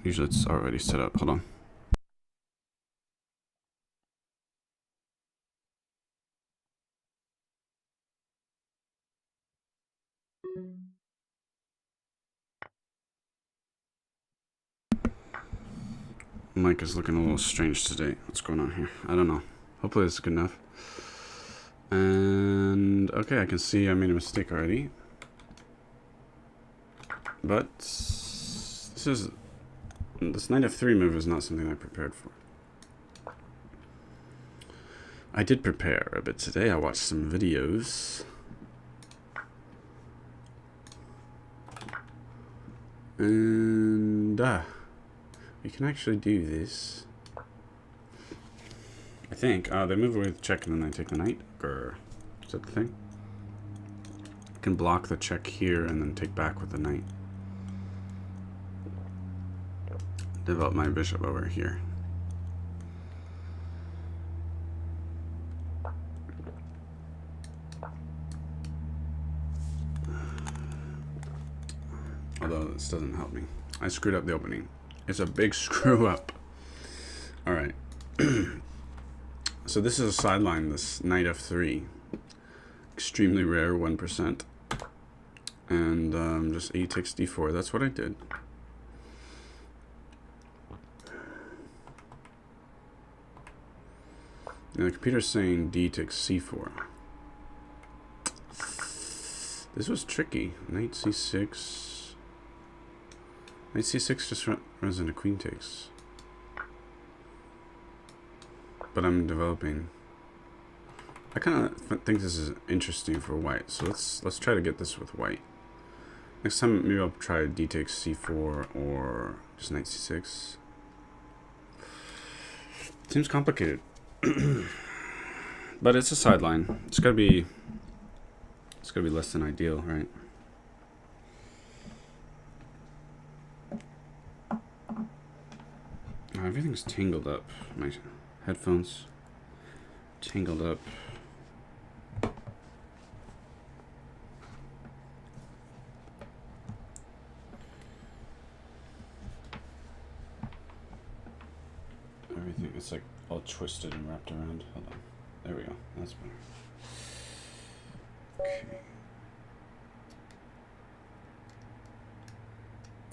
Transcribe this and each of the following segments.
Usually it's already set up. Hold on. Mic is looking a little strange today. What's going on here? I don't know. Hopefully it's good enough. And okay, I can see I made a mistake already. But this knight f3 move is not something I prepared for. I did prepare a bit today. I watched some videos. And we can actually do this. I think. They move away with the check and then they take the knight. Or is that the thing? I can block the check here and then take back with the knight. Develop my bishop over here. Although this doesn't help me. I screwed up the opening. It's a big screw up. Alright. So this is a sideline, this knight f3. Extremely rare, 1%. And just a takes d4. That's what I did. Now the computer's saying d takes c4. This was tricky. Knight c6. Knight c6 just runs into queen takes. But I'm developing. I kind of think this is interesting for white. So let's try to get this with white. Next time maybe I'll try d takes c4 or just knight c6. Seems complicated. But it's a sideline. It's gotta be less than ideal, right? Everything's tangled up. My headphones tangled up. Everything, it's like all twisted and wrapped around. Hold on. There we go. That's better. Okay.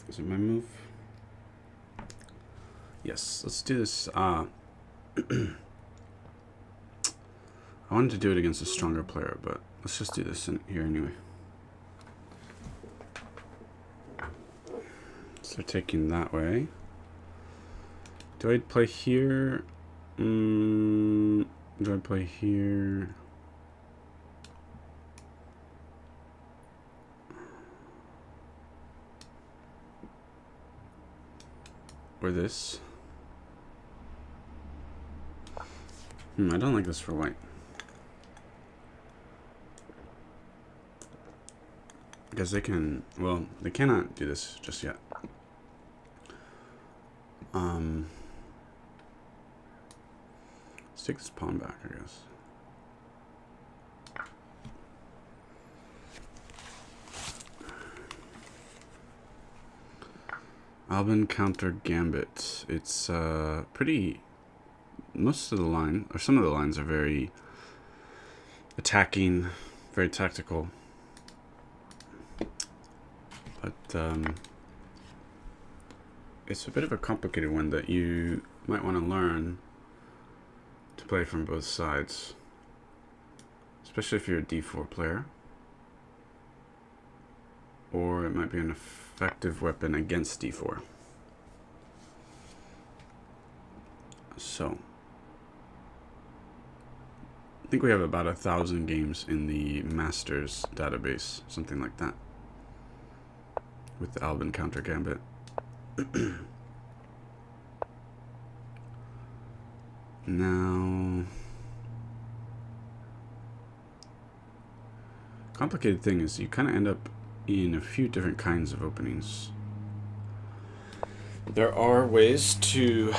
Is it my move? Yes, let's do this. I wanted to do it against a stronger player, but let's just do this in here anyway. So they're taking that way. Do I play here? Do I play here? Or this? I don't like this for white. Because they can, well, they cannot do this just yet. Let's take this pawn back, I guess. Albin Countergambit. It's pretty. Most of the line, or some of the lines, are very attacking, very tactical. But it's a bit of a complicated one that you might want to learn to play from both sides, especially if you're a d4 player. Or it might be an effective weapon against d4. So I think we have about 1,000 games in the Masters database, something like that, with the Albin Countergambit. Now, complicated thing is you kind of end up in a few different kinds of openings. There are ways to,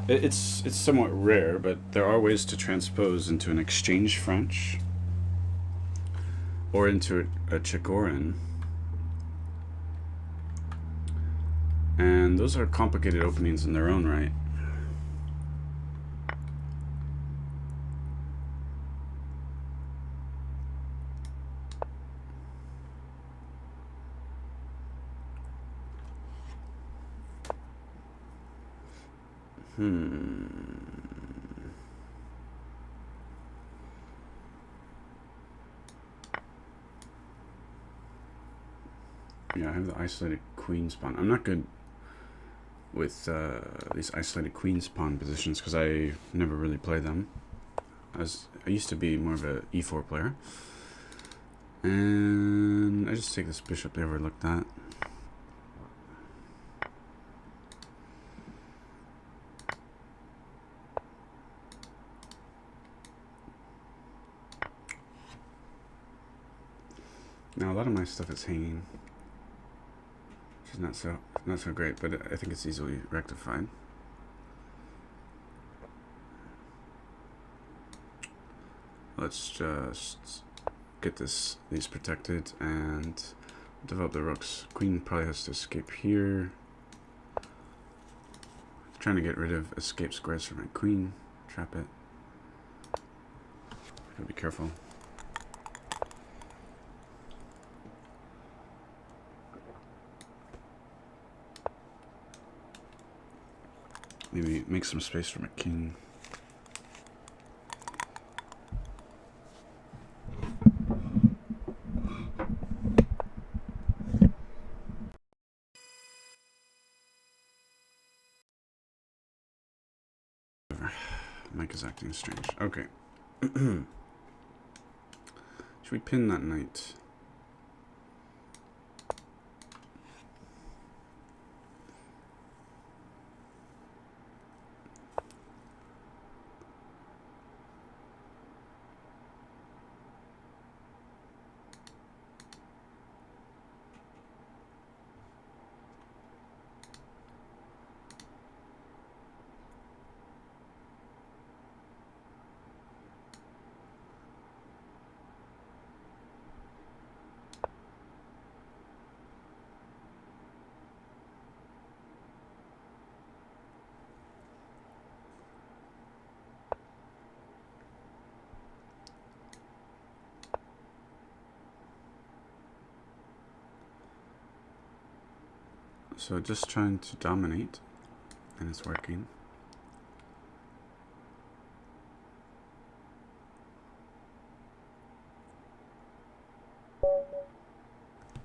it's somewhat rare, but there are ways to transpose into an exchange French or into a Chicorin. And And those are complicated openings in their own right. Yeah, I have the isolated queen's pawn. I'm not good with these isolated queen's pawn positions because I never really play them. I used to be more of a e4 player. And I just take this bishop they overlooked that. Now a lot of my stuff is hanging, which is not so great, but I think it's easily rectified. Let's just get these protected and develop the rooks. Queen probably has to escape here. Trying to get rid of escape squares for my queen. Trap it. Gotta be careful. Maybe make some space for my king. Mike is acting strange. Okay. Should we pin that knight? So just trying to dominate, and it's working.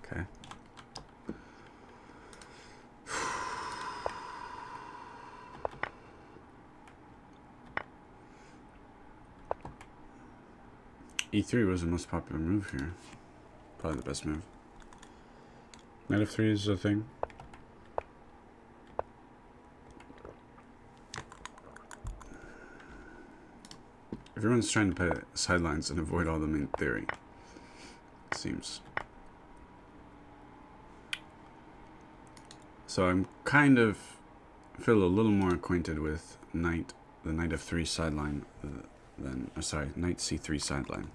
Okay. E3 was the most popular move here. Probably the best move. Knight f3 is a thing. Everyone's trying to play sidelines and avoid all the main theory, it seems. So I'm kind of feel a little more acquainted with the knight f3 sideline than, sorry, knight c3 sideline.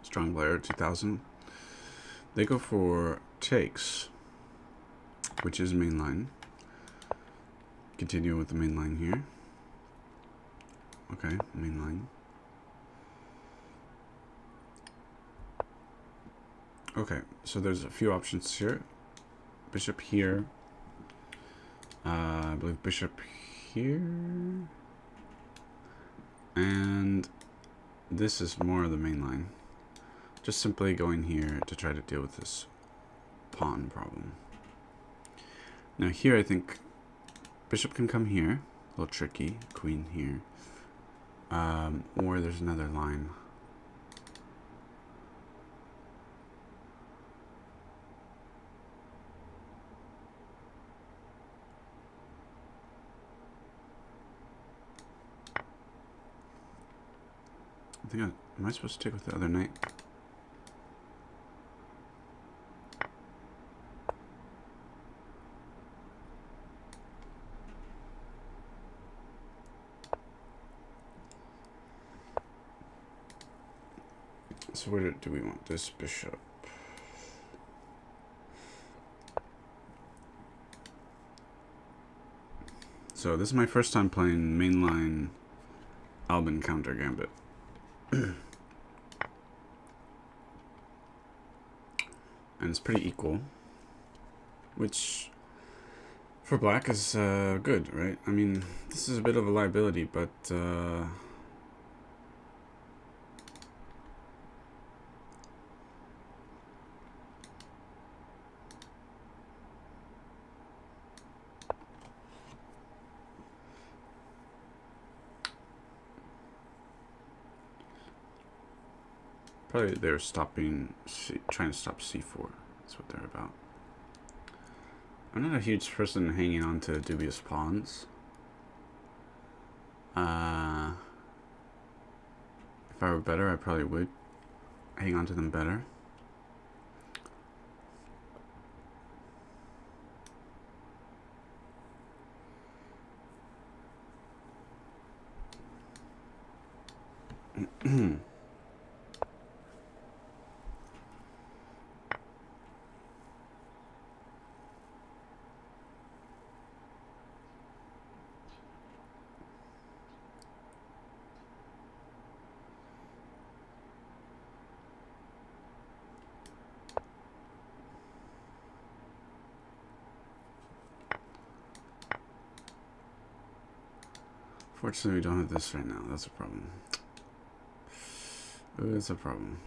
Strong player, 2000. They go for takes, which is main line. Continue with the main line here. Okay, main line. Okay, so there's a few options here. Bishop here. I believe bishop here. And this is more of the main line. Just simply going here to try to deal with this pawn problem. Now here I think bishop can come here. A little tricky. Queen here. Or there's another line. I think am I supposed to take with the other knight? So where do we want this bishop? So this is my first time playing mainline Albin Countergambit. And it's pretty equal, which for black is good, right? I mean, this is a bit of a liability, but probably they're stopping, trying to stop c4. That's what they're about. I'm not a huge person hanging on to dubious pawns. If I were better, I probably would hang on to them better. Fortunately, we don't have this right now. That's a problem. Ooh, that's a problem.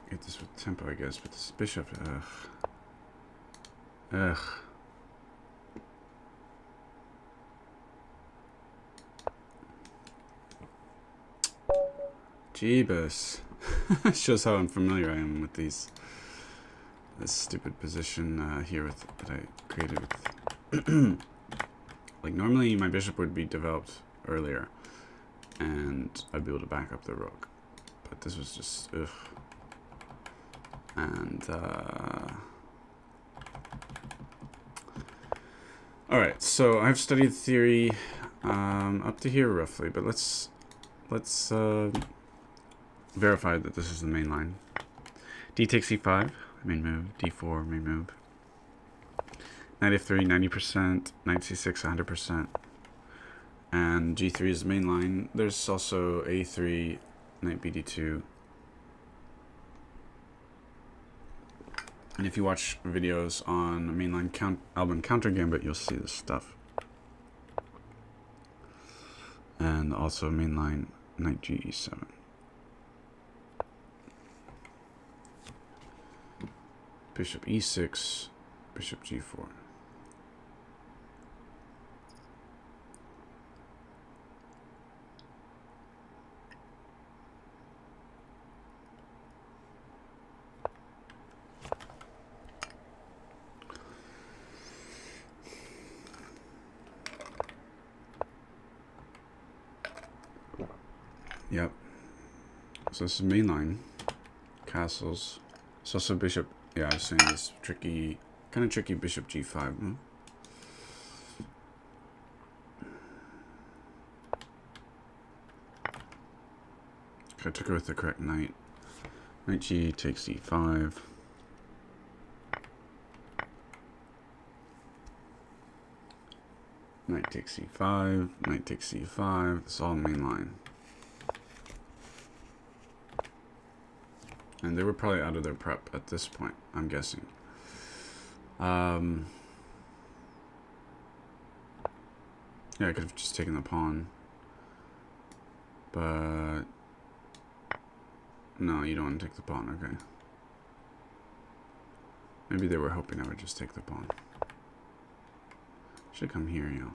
Get this with tempo, I guess, but this bishop, ugh. Jeebus. Shows how unfamiliar I am with this stupid position here that I created with. Like normally my bishop would be developed earlier, and I'd be able to back up the rook, but this was just ugh. And all right, so I've studied theory up to here roughly, but let's verify that this is the main line. D takes e5, main move. D4, main move. Knight f3, 90%. Knight c6, 100%. And g3 is the main line. There's also a3, knight bd2. And if you watch videos on mainline Albin Countergambit, you'll see this stuff. And also mainline knight ge7. Bishop e6, bishop g4. Yep. So this is mainline. Castles. It's also bishop. Yeah, I was saying this tricky, kind of tricky bishop g5. Hmm? I took it with the correct knight. Knight g takes e5. Knight takes e5. Knight takes e5. It's all main line. And they were probably out of their prep at this point, I'm guessing. Yeah, I could have just taken the pawn. But No, you don't want to take the pawn. Okay. Maybe they were hoping I would just take the pawn. Should come here, yo.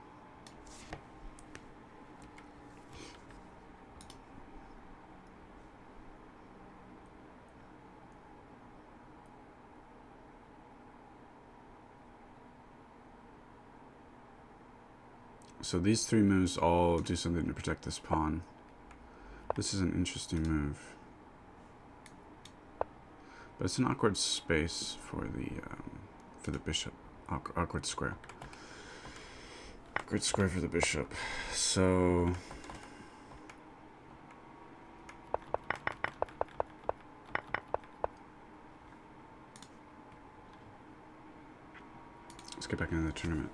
So these three moves all do something to protect this pawn. This is an interesting move. But it's an awkward space for the bishop. Awkward square. Awkward square for the bishop. So let's get back into the tournament.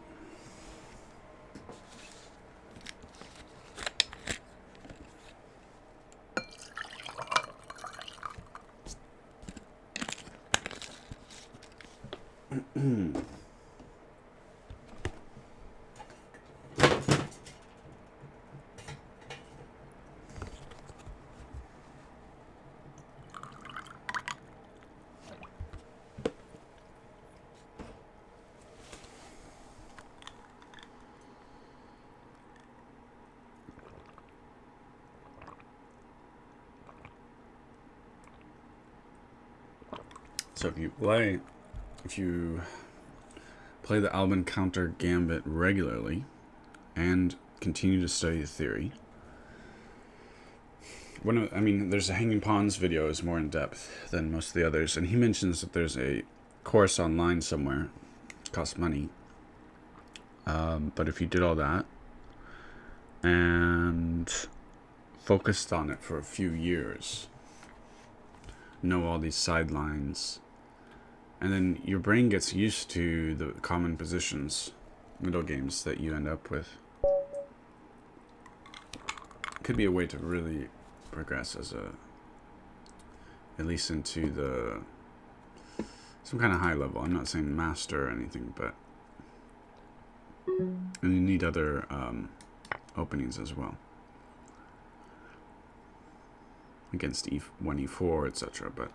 So if you play the Albin Countergambit regularly and continue to study the theory, there's a Hanging Pawns video is more in depth than most of the others, and he mentions that there's a course online somewhere. It costs money, but if you did all that and focused on it for a few years, know all these sidelines, and then your brain gets used to the common positions, middle games that you end up with. Could be a way to really progress as at least into some kind of high level. I'm not saying master or anything, but and you need other openings as well against E1, E4, etc. But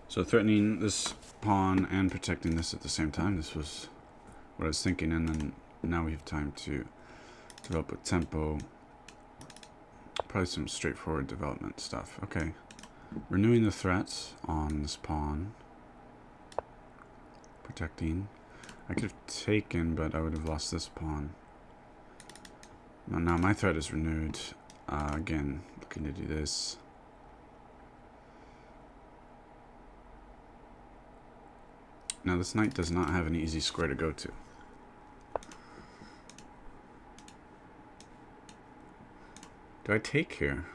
so threatening this pawn and protecting this at the same time, this was what I was thinking, and then now we have time to develop a tempo, probably some straightforward development stuff. Okay, renewing the threats on this pawn, protecting. I could have taken, but I would have lost this pawn. Now my threat is renewed. Again, looking to do this. Now this knight does not have an easy square to go to. Do I take here?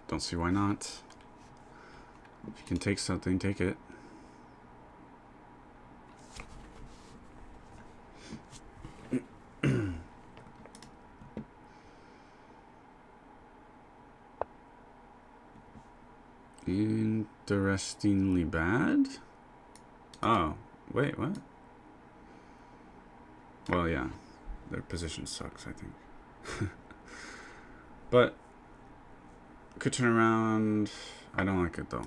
Don't see why not. If you can take something, take it. Interestingly bad? Oh, wait, what? Well, yeah. Their position sucks, I think. But Could turn around. I don't like it though.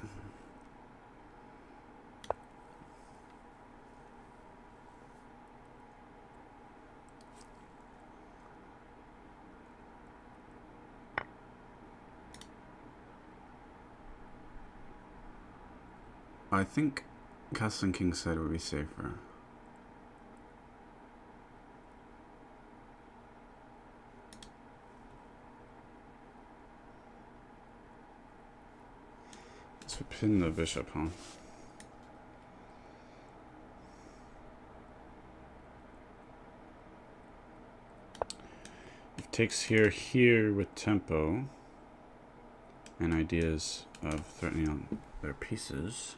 I think castle and kingside would be safer. So pin the bishop, huh? It takes here with tempo and ideas of threatening on their pieces.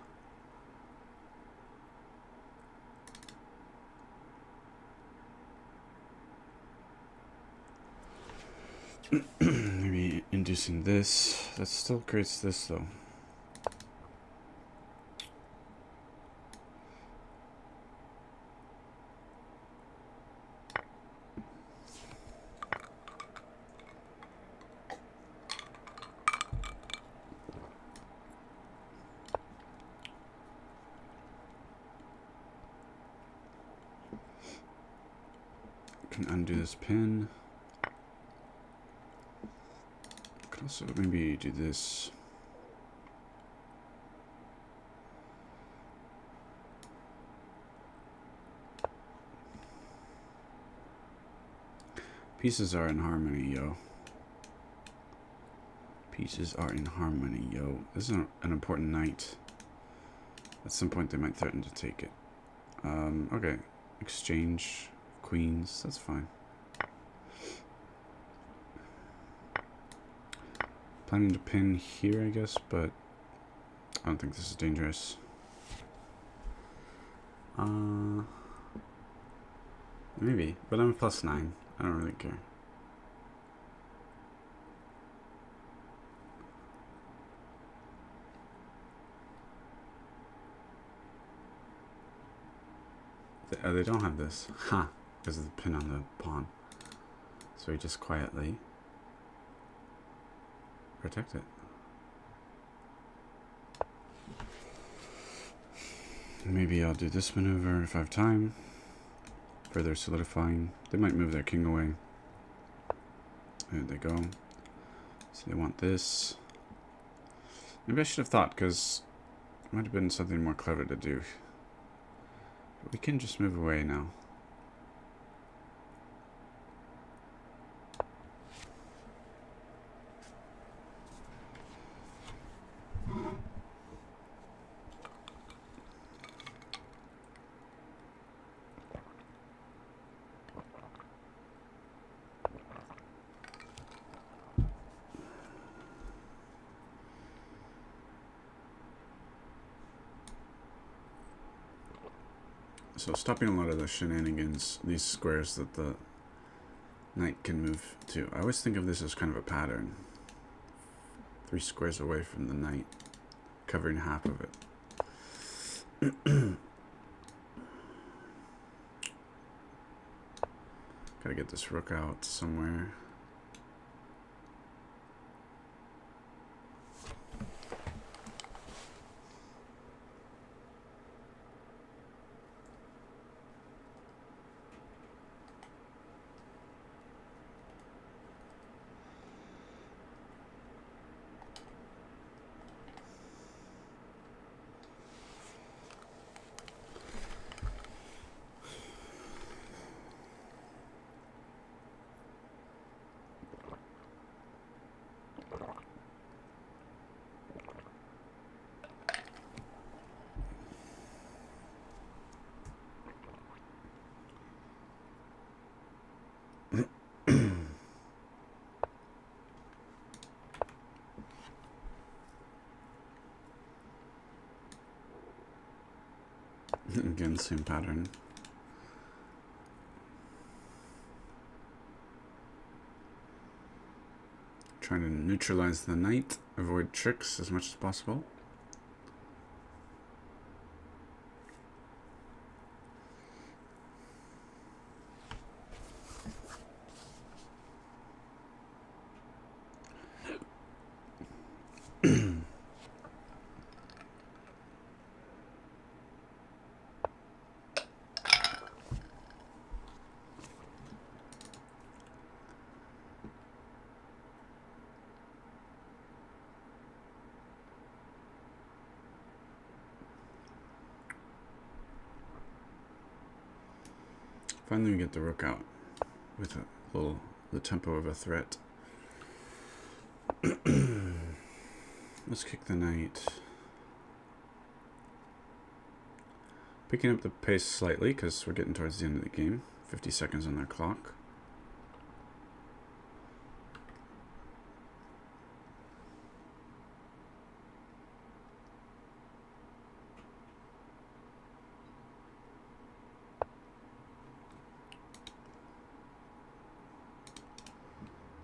Maybe inducing this. That still creates this though. Can undo this pin. Can also maybe do this. Pieces are in harmony, yo. Pieces are in harmony, yo. This is an important knight. At some point they might threaten to take it. Okay. Exchange queens, that's fine. Planning to pin here, I guess, but I don't think this is dangerous. Maybe, but I'm +9. I don't really care. They don't have this. Ha! Because of the pin on the pawn. So we just quietly protect it. Maybe I'll do this maneuver if I have time. Further solidifying. They might move their king away. There they go. So they want this. Maybe I should have thought, because it might have been something more clever to do. But we can just move away now. So stopping a lot of the shenanigans, these squares that the knight can move to. I always think of this as kind of a pattern. 3 squares away from the knight, covering half of it. Gotta get this rook out somewhere. Again, same pattern. Trying to neutralize the knight, avoid tricks as much as possible. Finally we get the rook out with the tempo of a threat. Let's kick the knight. Picking up the pace slightly because we're getting towards the end of the game. 50 seconds on their clock.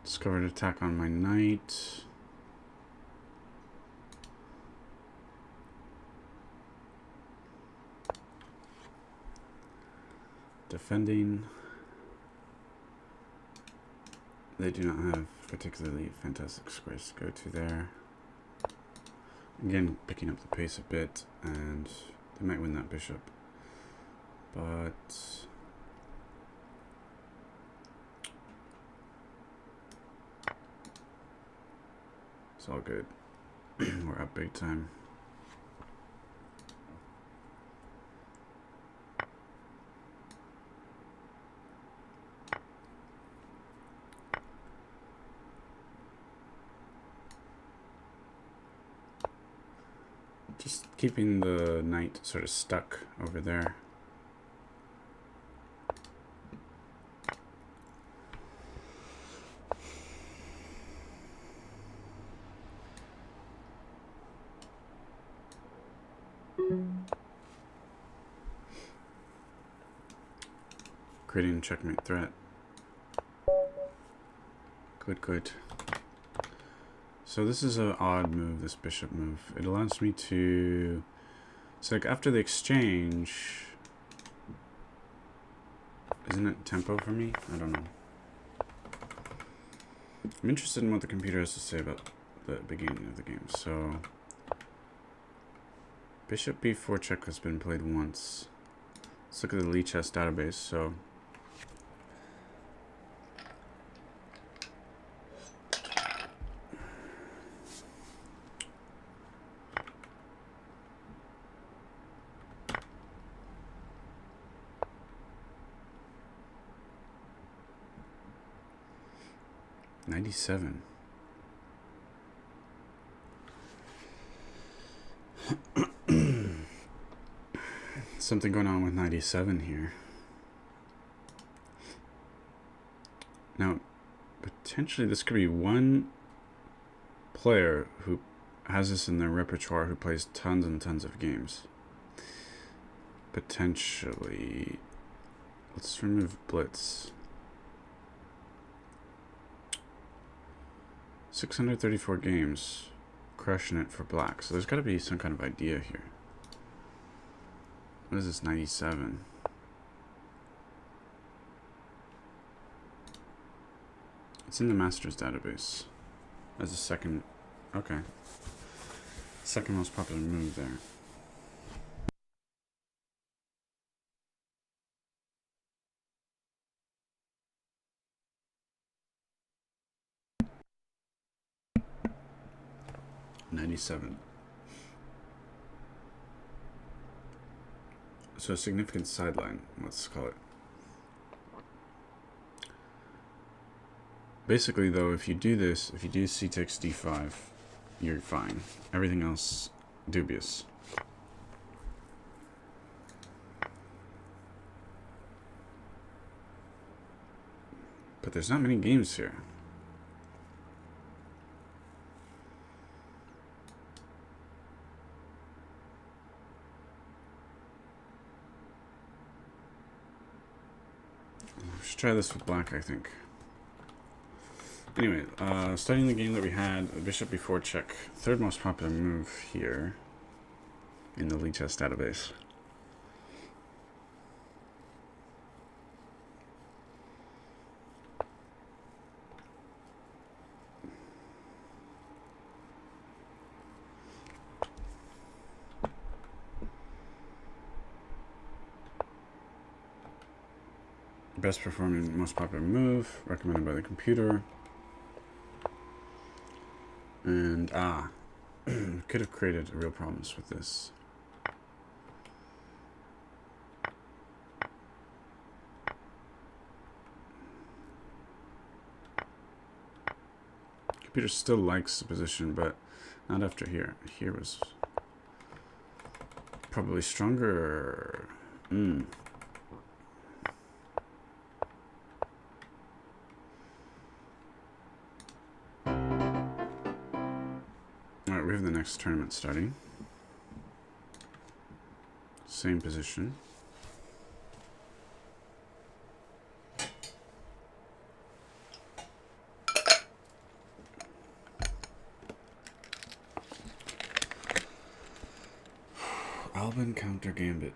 Discovered attack on my knight. Defending. They do not have particularly fantastic squares to go to there. Again, picking up the pace a bit, and they might win that bishop. But it's all good. We're up big time. Just keeping the knight sort of stuck over there. Creating a checkmate threat. Good, good. So this is an odd move, this bishop move. It allows me to... It's like after the exchange... Isn't it tempo for me? I don't know. I'm interested in what the computer has to say about the beginning of the game. So... Bishop b4 check has been played once. Let's look at the Lee chess database. So... '97. Something going on with '97 here. Now, potentially this could be one player who has this in their repertoire who plays tons and tons of games. Potentially. Let's remove Blitz. 634 games, crushing it for black. So there's got to be some kind of idea here. What is this, 97? It's in the Masters database as a second, okay. Second most popular move there. '97. So a significant sideline, let's call it. Basically though, if you do this, if you do c takes d5, you're fine. Everything else, dubious. But there's not many games here. Let's try this with black, I think. Anyway, studying the game that we had, bishop b4 check, third most popular move here in the Lee chess database. Best performing, most popular move, recommended by the computer. And, could have created real problems with this. Computer still likes the position, but not after here. Here was probably stronger. Alright, we have the next tournament starting. Same position. Albin Countergambit.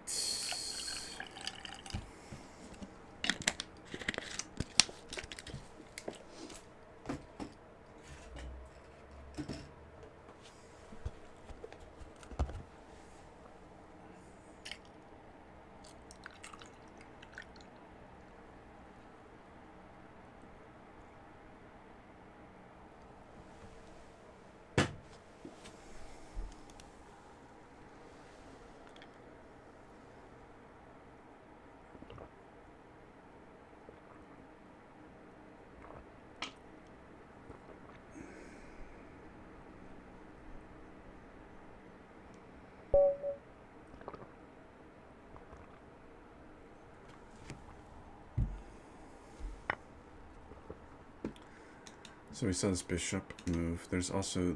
So we saw this bishop move. There's also,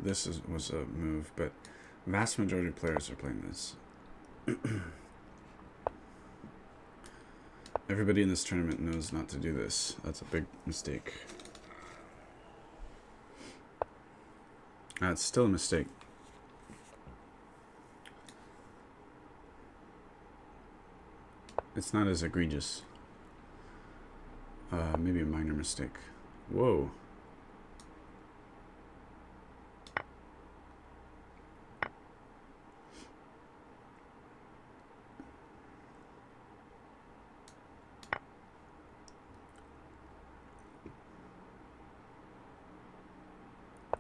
was a move, but vast majority of players are playing this. Everybody in this tournament knows not to do this. That's a big mistake. It's still a mistake. It's not as egregious. Maybe a minor mistake. Whoa.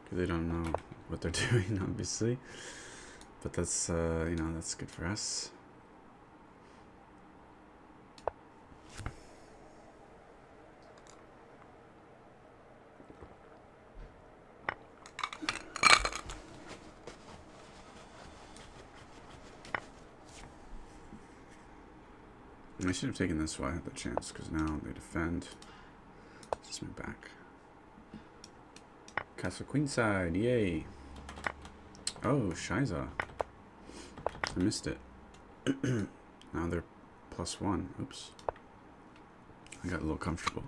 They don't know what they're doing, obviously, but that's you know, that's good for us. I should have taken this while I had the chance, because now they defend. Just move back. Castle queenside, yay. Oh, Shiza. I missed it. Now they're +1. Oops. I got a little comfortable.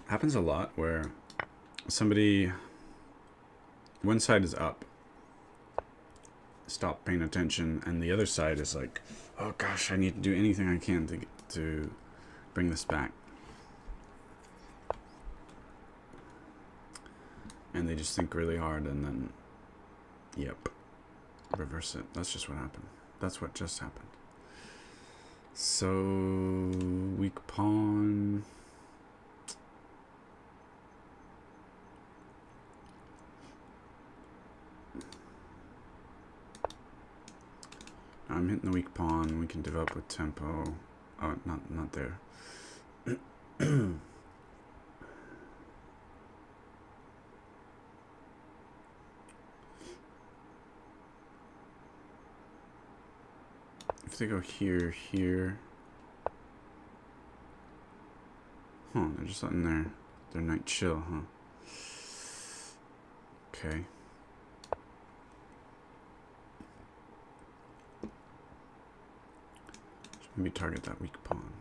Happens a lot where somebody, one side is up, stop paying attention, and the other side is like, oh gosh, I need to do anything I can to bring this back. And they just think really hard, and then, yep, reverse it. That's just what happened. That's what just happened. So, weak pawn. I'm hitting the weak pawn. We can develop with tempo. Oh, not there. If they go here, here. Huh, they're just letting their knight chill, huh? Okay. Maybe target that weak pawn.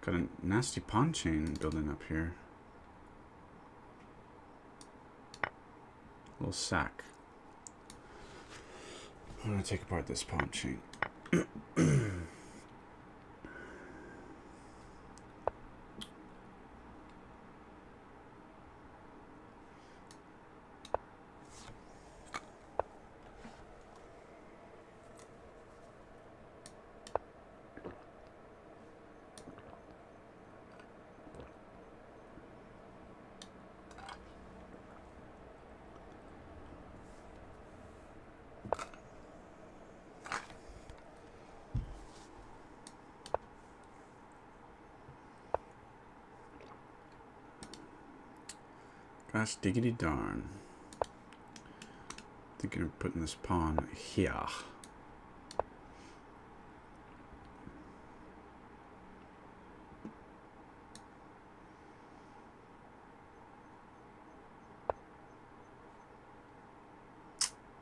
Got a nasty pawn chain building up here. A little sack. I'm gonna take apart this pawn chain. Gosh diggity darn. Thinking of putting this pawn here.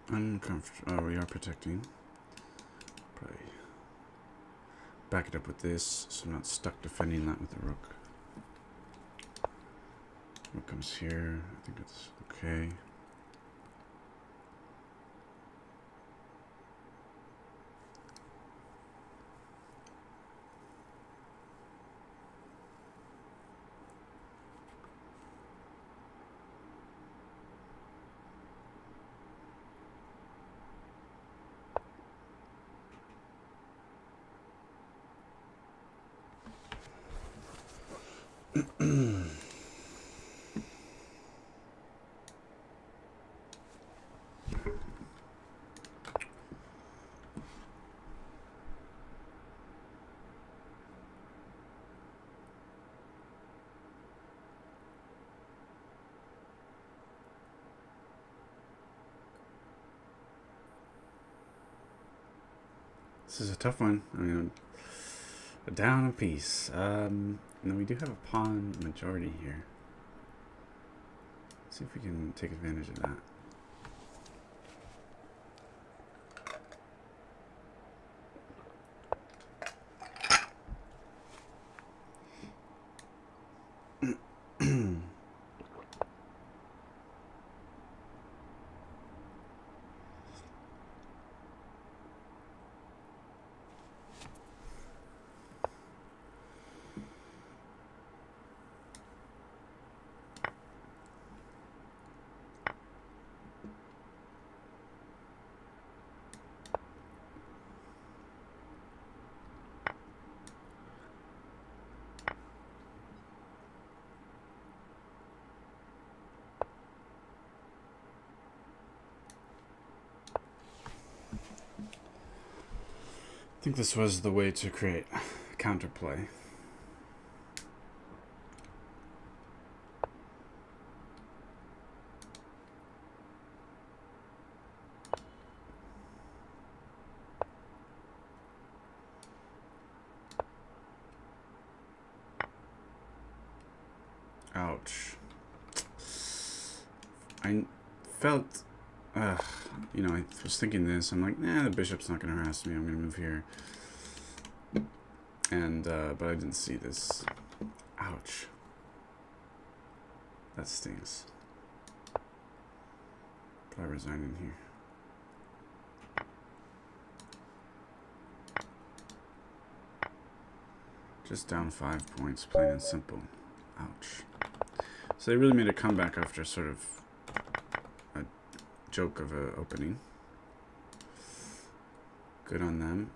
Uncomfortable. Oh, we are protecting. Probably back it up with this so I'm not stuck defending that with the rook. Rook comes here. I think it's okay. This is a tough one. I mean, down a piece. And then we do have a pawn majority here. Let's see if we can take advantage of that. I think this was the way to create counterplay. Ouch. I felt, you know, I was thinking this. I'm like, nah, the bishop's not going to harass me. I'm going to move here. And, but I didn't see this. Ouch. That stings. Probably resigning here. Just down 5 points, plain and simple. Ouch. So they really made a comeback after sort of a joke of an opening. Good on them.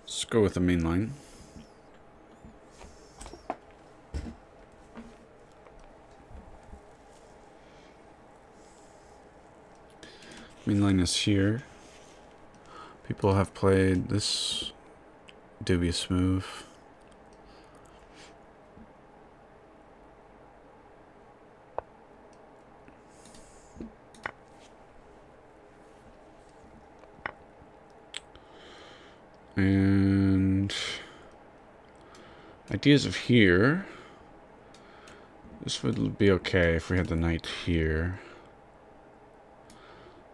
Let's go with the main line. Main line is here. People have played this dubious move. And ideas of here. This would be okay if we had the knight here.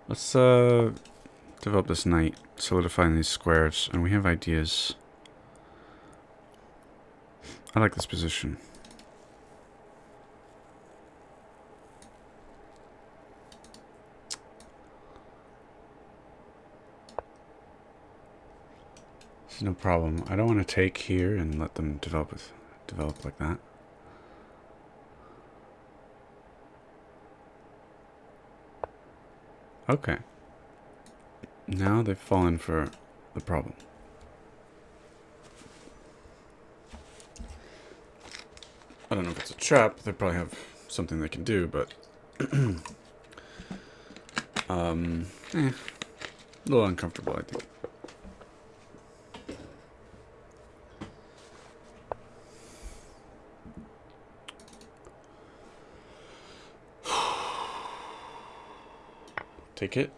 Let's develop this knight, solidifying these squares, and we have ideas. I like this position. It's no problem. I don't want to take here and let them develop like that. Okay. Now they've fallen for the problem. I don't know if it's a trap. They probably have something they can do, but a little uncomfortable, I think. Take it.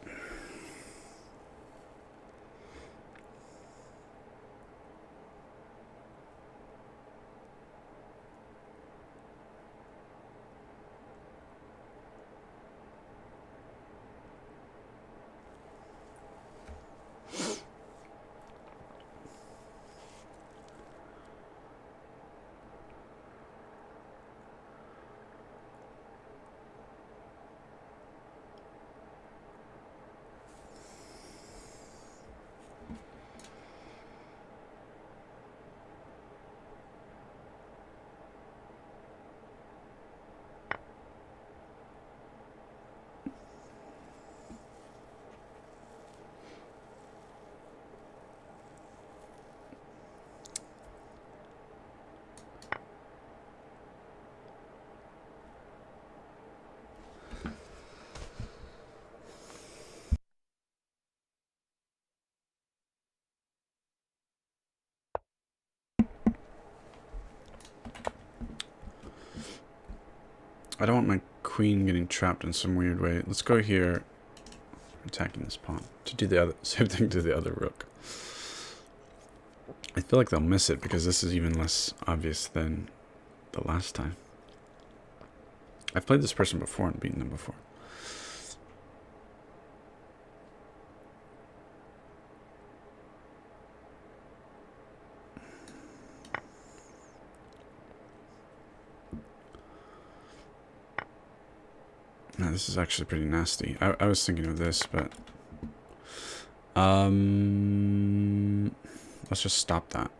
I don't want my queen getting trapped in some weird way. Let's go here, attacking this pawn to do the other same thing to the other rook. I feel like they'll miss it because this is even less obvious than the last time. I've played this person before and beaten them before. No, this is actually pretty nasty. I was thinking of this, but let's just stop that.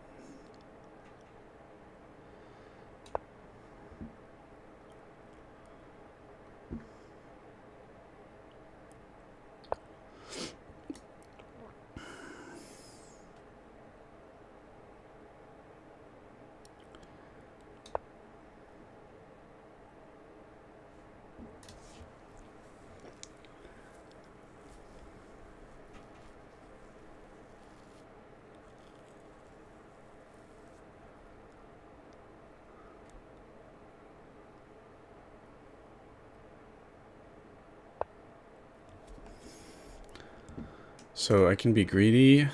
So I can be greedy. I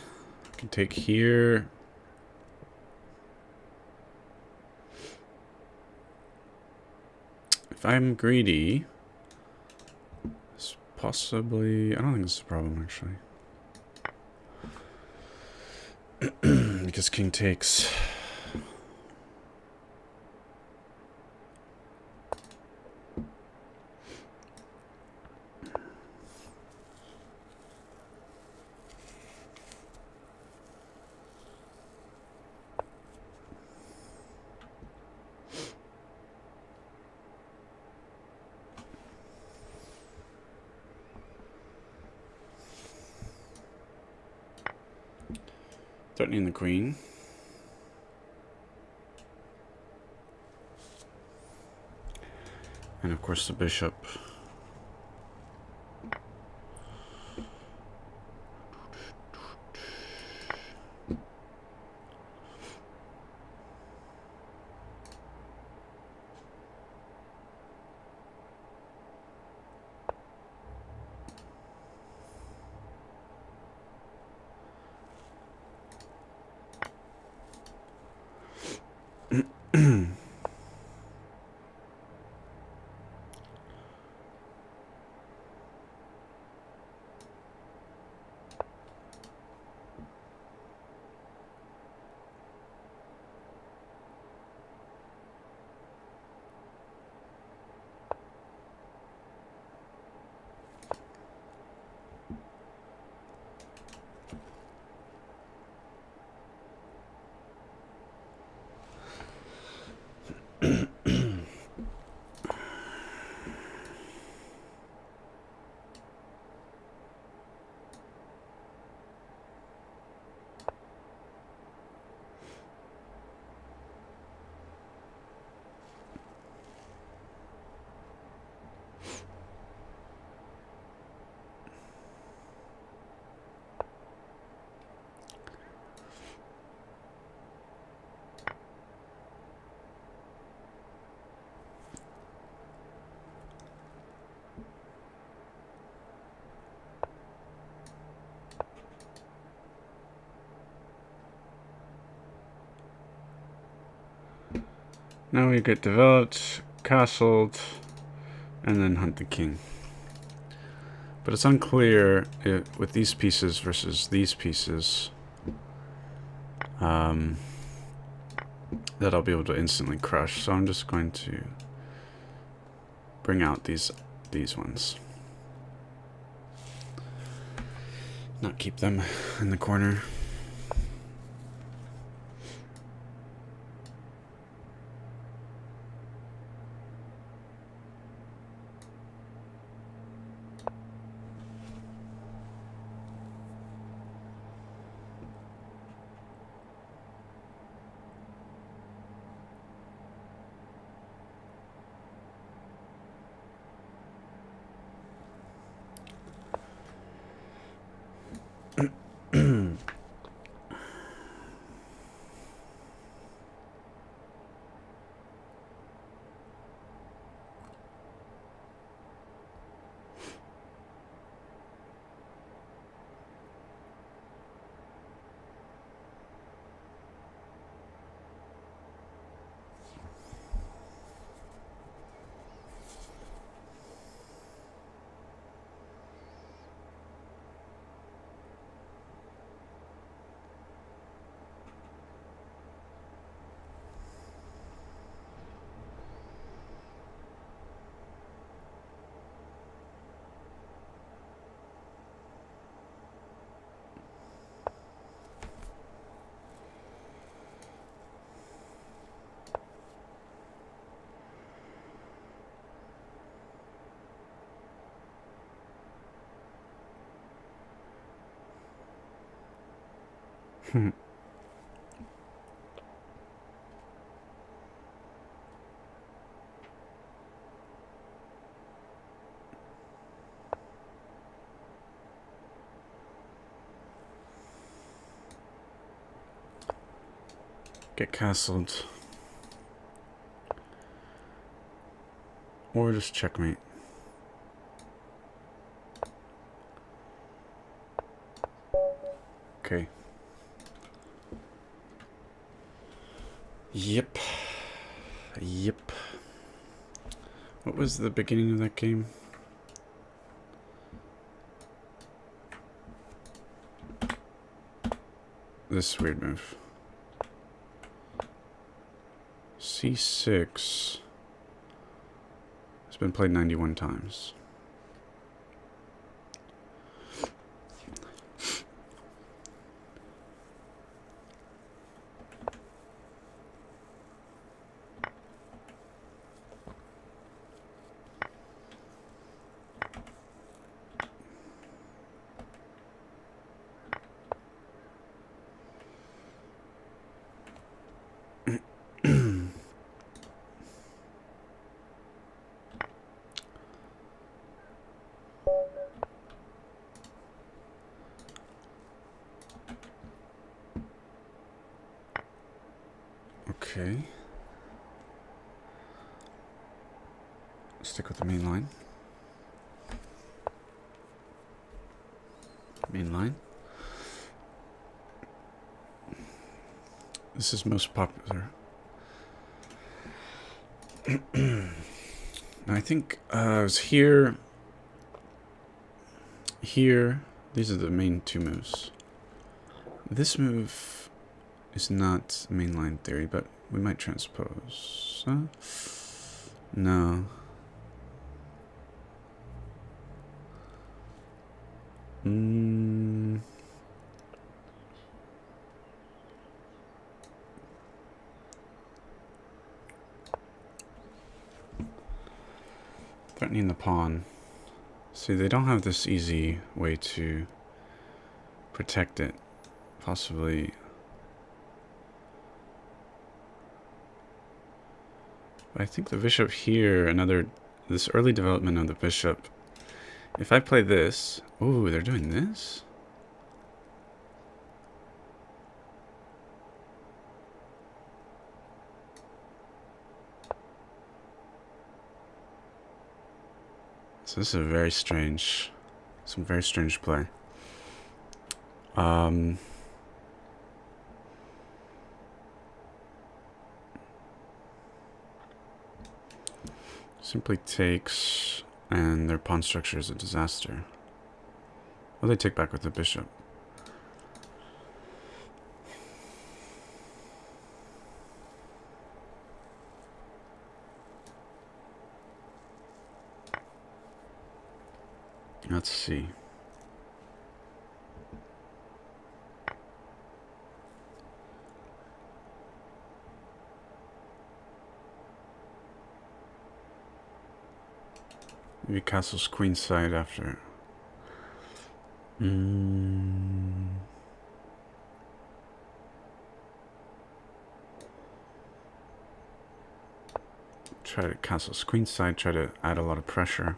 can take here. If I'm greedy, it's possibly... I don't think this is a problem, actually. Because king takes... threatening the queen. And of course the bishop. Now we get developed, castled, and then hunt the king. But it's unclear with these pieces versus these pieces that I'll be able to instantly crush. So I'm just going to bring out these ones. Not keep them in the corner. Get castled. Or just checkmate. Okay. Yep. Yep. What was the beginning of that game? This weird move. C6 has been played 91 times. Okay. Stick with the main line. Main line. This is most popular. I think it was here. Here. These are the main two moves. This move is not mainline theory, but we might transpose. Huh? No. Threatening the pawn. See, they don't have this easy way to protect it. Possibly. But I think the bishop here, this early development of the bishop. If I play this, ooh, they're doing this? So this is a very strange, some very strange play. Simply takes, and their pawn structure is a disaster. Well, they take back with the bishop. Let's see. Maybe castles queenside after. Try to castles queenside, try to add a lot of pressure.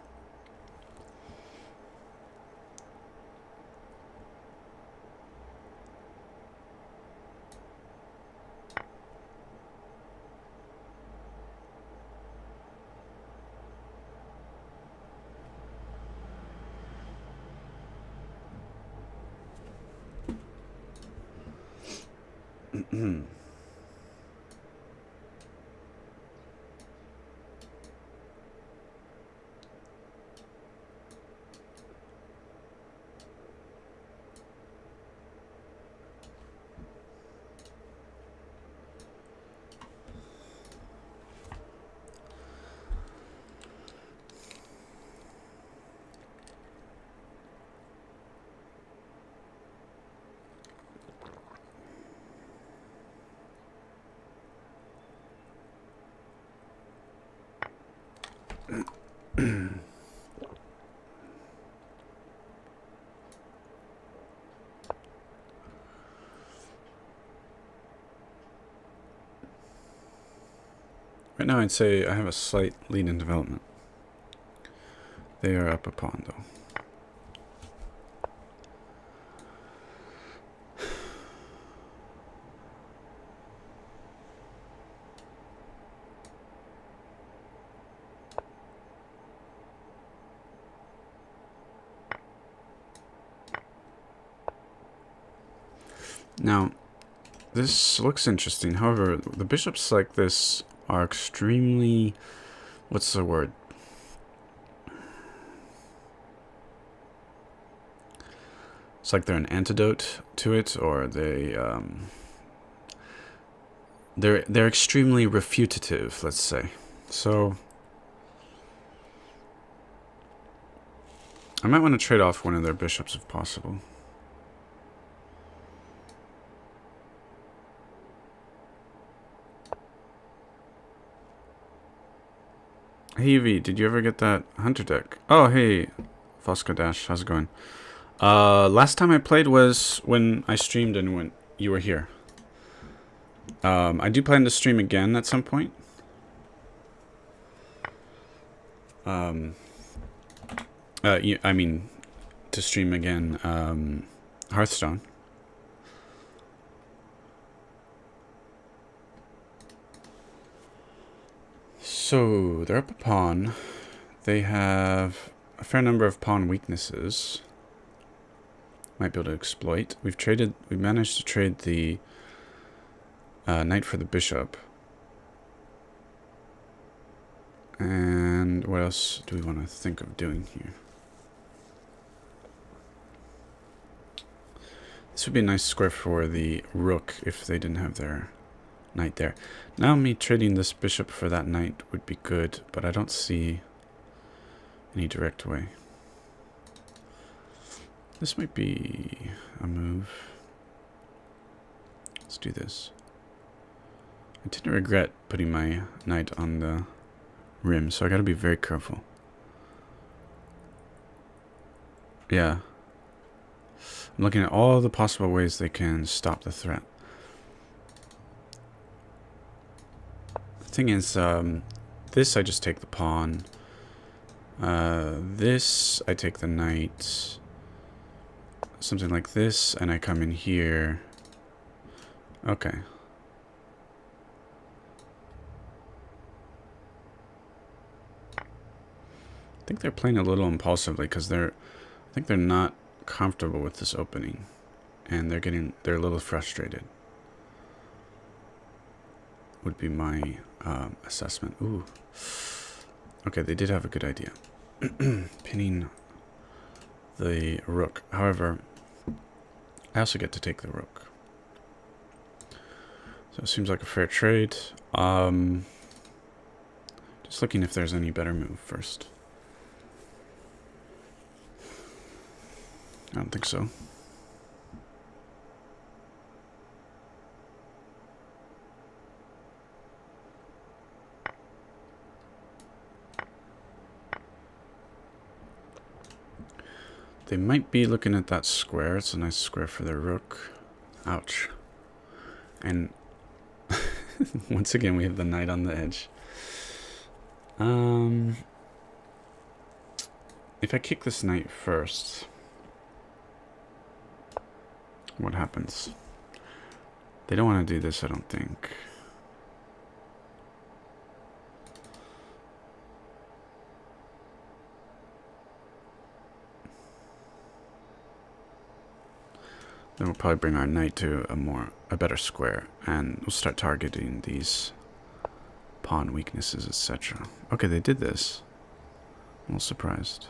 Right now I'd say I have a slight lead in development. They are up a pawn though. Now, this looks interesting. However, the bishops like this are extremely, what's the word? It's like they're an antidote to it, or they're extremely refutative, let's say. So I might want to trade off one of their bishops if possible. Hey Evie, did you ever get that Hunter deck? Oh, hey, Fosco Dash, how's it going? Last time I played was when I streamed and when you were here. I do plan to stream again at some point. I mean, to stream again, Hearthstone. So, they're up a pawn. They have a fair number of pawn weaknesses. Might be able to exploit. We managed to trade the knight for the bishop. And what else do we want to think of doing here? This would be a nice square for the rook if they didn't have their knight there. Now me trading this bishop for that knight would be good, but I don't see any direct way. This might be a move. Let's do this. I tend to regret putting my knight on the rim, so I gotta be very careful. Yeah. I'm looking at all the possible ways they can stop the threat. The thing is, this I just take the pawn. This I take the knight. Something like this, and I come in here. Okay. I think they're playing a little impulsively because I think they're not comfortable with this opening, and they're a little frustrated. Would be my assessment. Ooh, Okay, they did have a good idea. Pinning the rook. However, I also get to take the rook. So it seems like a fair trade. Just looking if there's any better move first. I don't think so. They might be looking at that square. It's a nice square for their rook. Ouch. And once again, we have the knight on the edge. If I kick this knight first, what happens? They don't want to do this, I don't think. Then we'll probably bring our knight to a better square, and we'll start targeting these pawn weaknesses, etc. Okay, they did this. I'm a little surprised.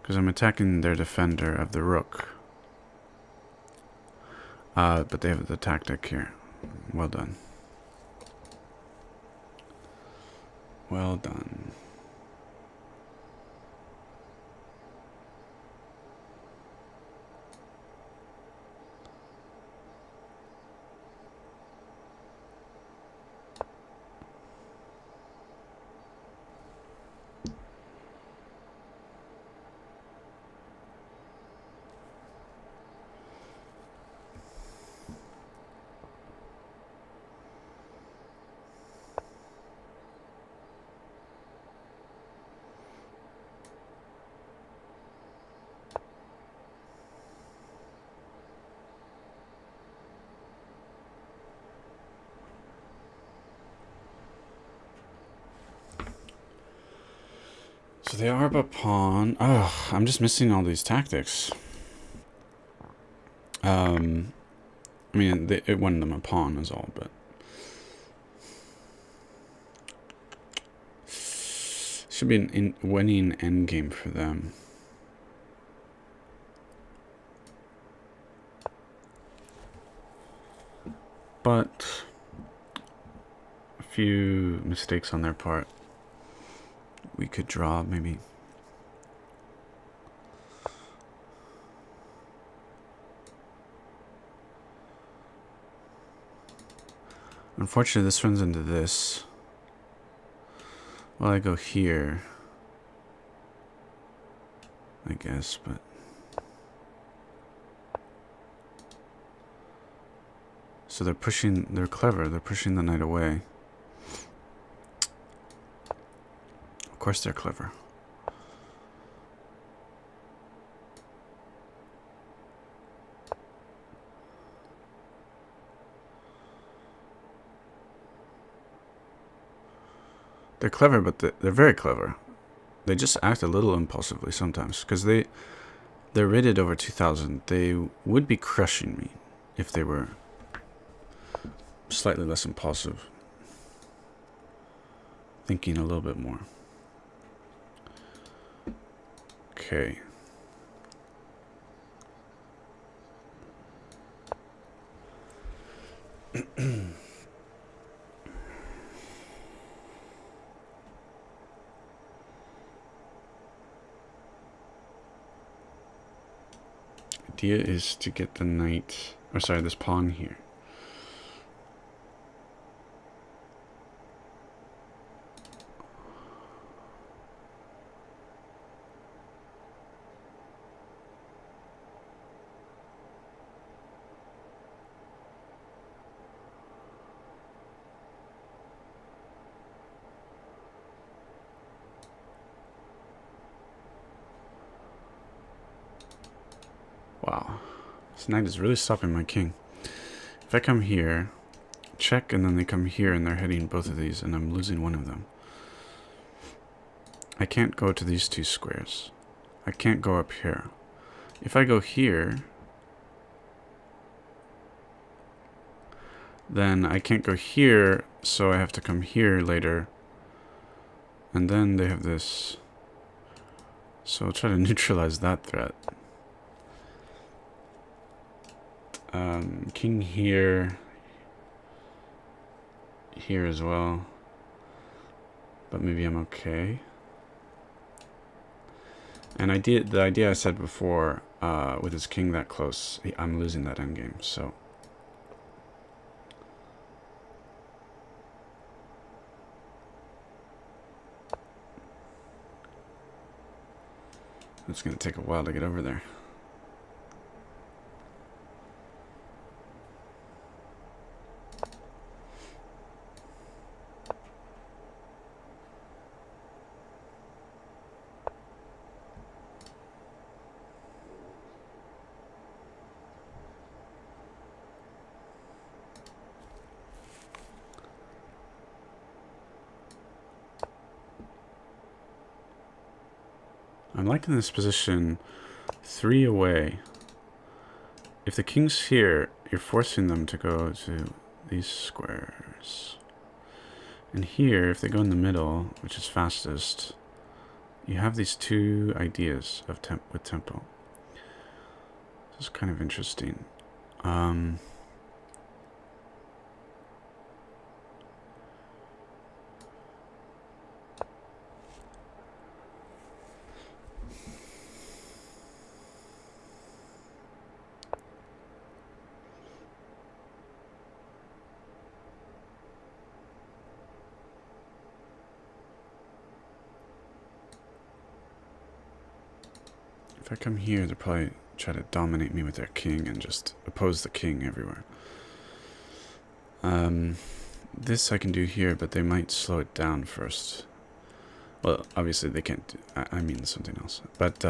Because I'm attacking their defender of the rook. But they have the tactic here. Well done. Well done. So they are up a pawn. Oh, I'm just missing all these tactics. I mean, it won them a pawn is all, but should be an winning endgame for them. But a few mistakes on their part. We could draw, maybe. Unfortunately, this runs into this. Well, I go here, I guess, but so they're clever, they're pushing the knight away. Of course they're clever. They're clever, but they're very clever. They just act a little impulsively sometimes, because they're rated over 2,000. They would be crushing me if they were slightly less impulsive, thinking a little bit more. Okay. Idea is to get the knight, or sorry, this pawn here. Wow, this knight is really stopping my king. If I come here, check, and then they come here, and they're hitting both of these, and I'm losing one of them. I can't go to these two squares. I can't go up here. If I go here, then I can't go here, so I have to come here later And then they have this. So I'll try to neutralize that threat. King here. Here as well. But maybe I'm okay. And the idea I said before, with his king that close, I'm losing that endgame, so. It's going to take a while to get over there. I'm liking this position 3 away. If the king's here, you're forcing them to go to these squares. And here, if they go in the middle, which is fastest, you have these 2 ideas of with tempo. This is kind of interesting. If I come here, they'll probably try to dominate me with their king and just oppose the king everywhere. This I can do here, but they might slow it down first. Well, obviously they can't do, I mean something else. But,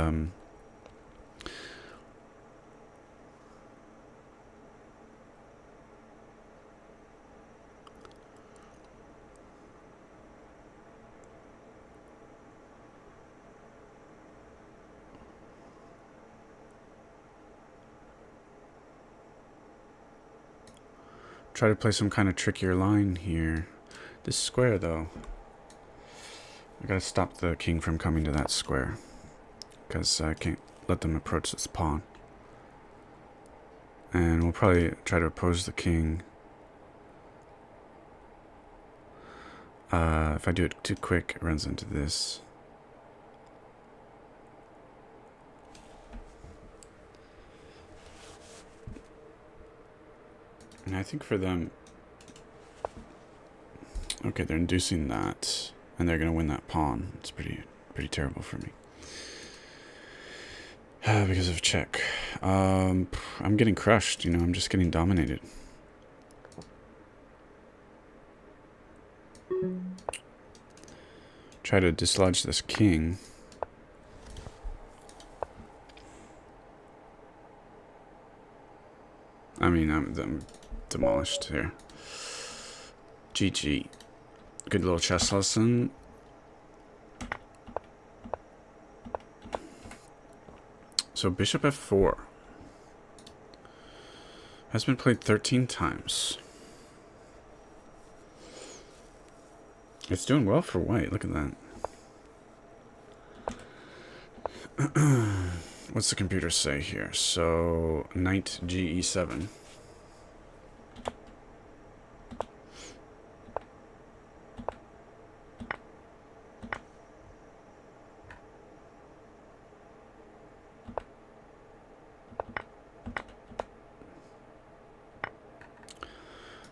try to play some kind of trickier line here. This square, though, I gotta stop the king from coming to that square, because I can't let them approach this pawn. And we'll probably try to oppose the king. If I do it too quick, it runs into this. And I think for them, okay, they're inducing that, and they're gonna win that pawn. It's pretty terrible for me because of check. I'm getting crushed. You know, I'm just getting dominated. Try to dislodge this king. I mean, I'm demolished here. GG. Good little chess lesson. So bishop f4 has been played 13 times. It's doing well for white. Look at that. What's the computer say here? So knight ge7.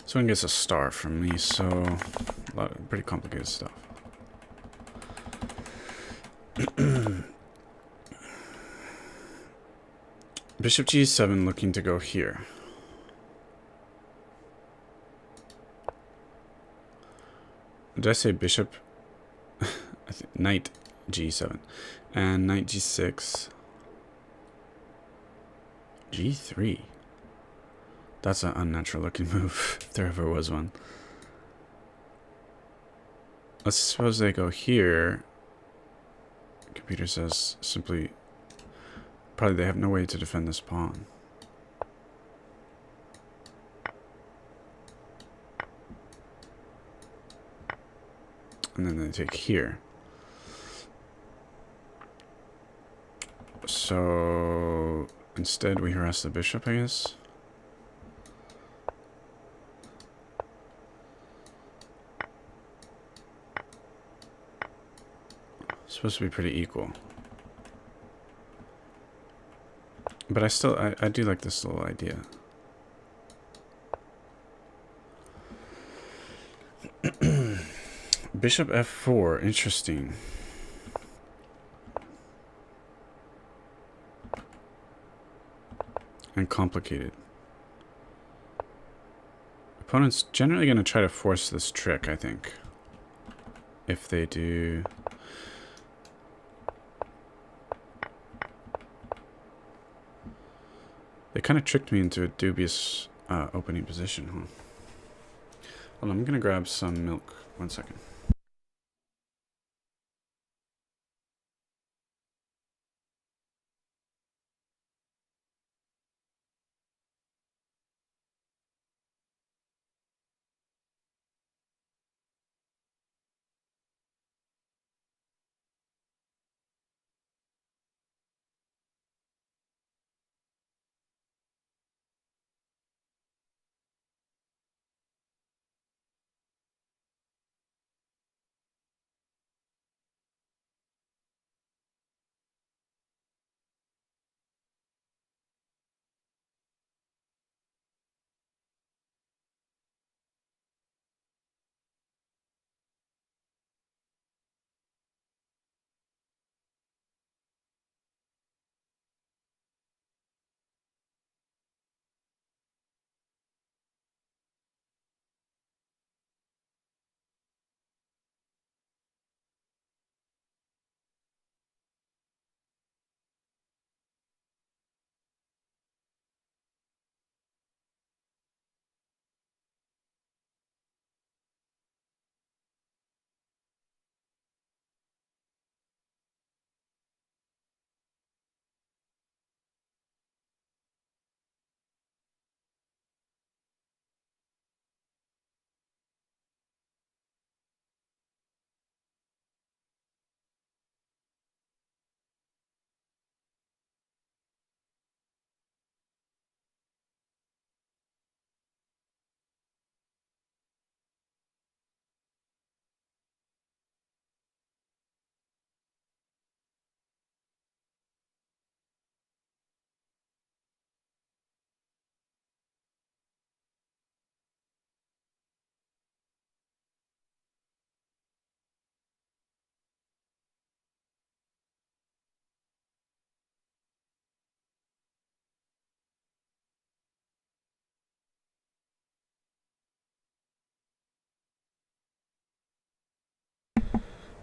This one gets a star from me, so a lot of pretty complicated stuff. Bishop g7 looking to go here. Did I say bishop? I think knight g7 and knight g6, g3. That's an unnatural looking move, if there ever was one. Let's suppose they go here. Computer says simply, probably they have no way to defend this pawn. And then they take here. So instead we harass the bishop, I guess. It's supposed to be pretty equal. But I do like this little idea. Bishop f4, interesting. And complicated. Opponent's generally going to try to force this trick, I think. If they do... They kind of tricked me into a dubious opening position, huh? Hold on, I'm going to grab some milk. 1 second.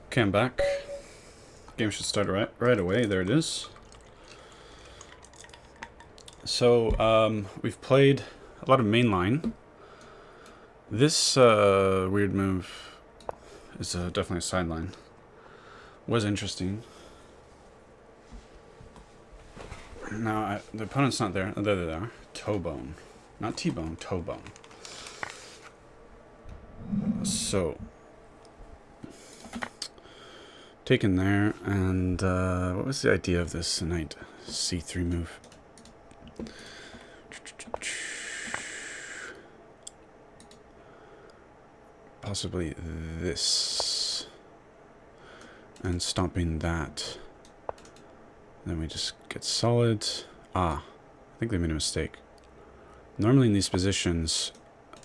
Okay, I'm back. Game should start right away. There it is. So, we've played a lot of mainline. This weird move is definitely a sideline. Was interesting. Now, the opponent's not there. Oh, there they are. Toe bone. Not T-bone, toe bone. So... taken there, and what was the idea of this knight c3 move? Possibly this, and stopping that. Then we just get solid. I think they made a mistake. Normally in these positions,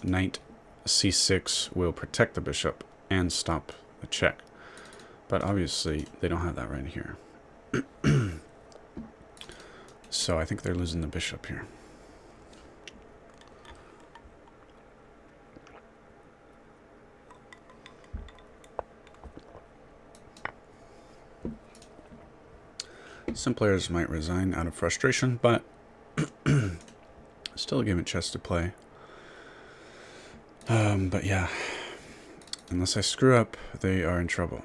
knight c6 will protect the bishop and stop the check. But obviously, they don't have that right here. So I think they're losing the bishop here. Some players might resign out of frustration, but still a game of chess to play. But yeah, unless I screw up, they are in trouble.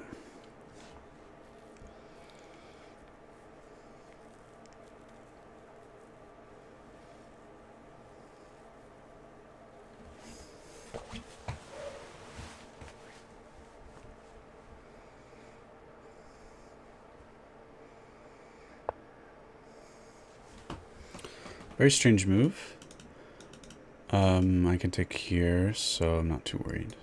Very strange move. I can take here, so I'm not too worried.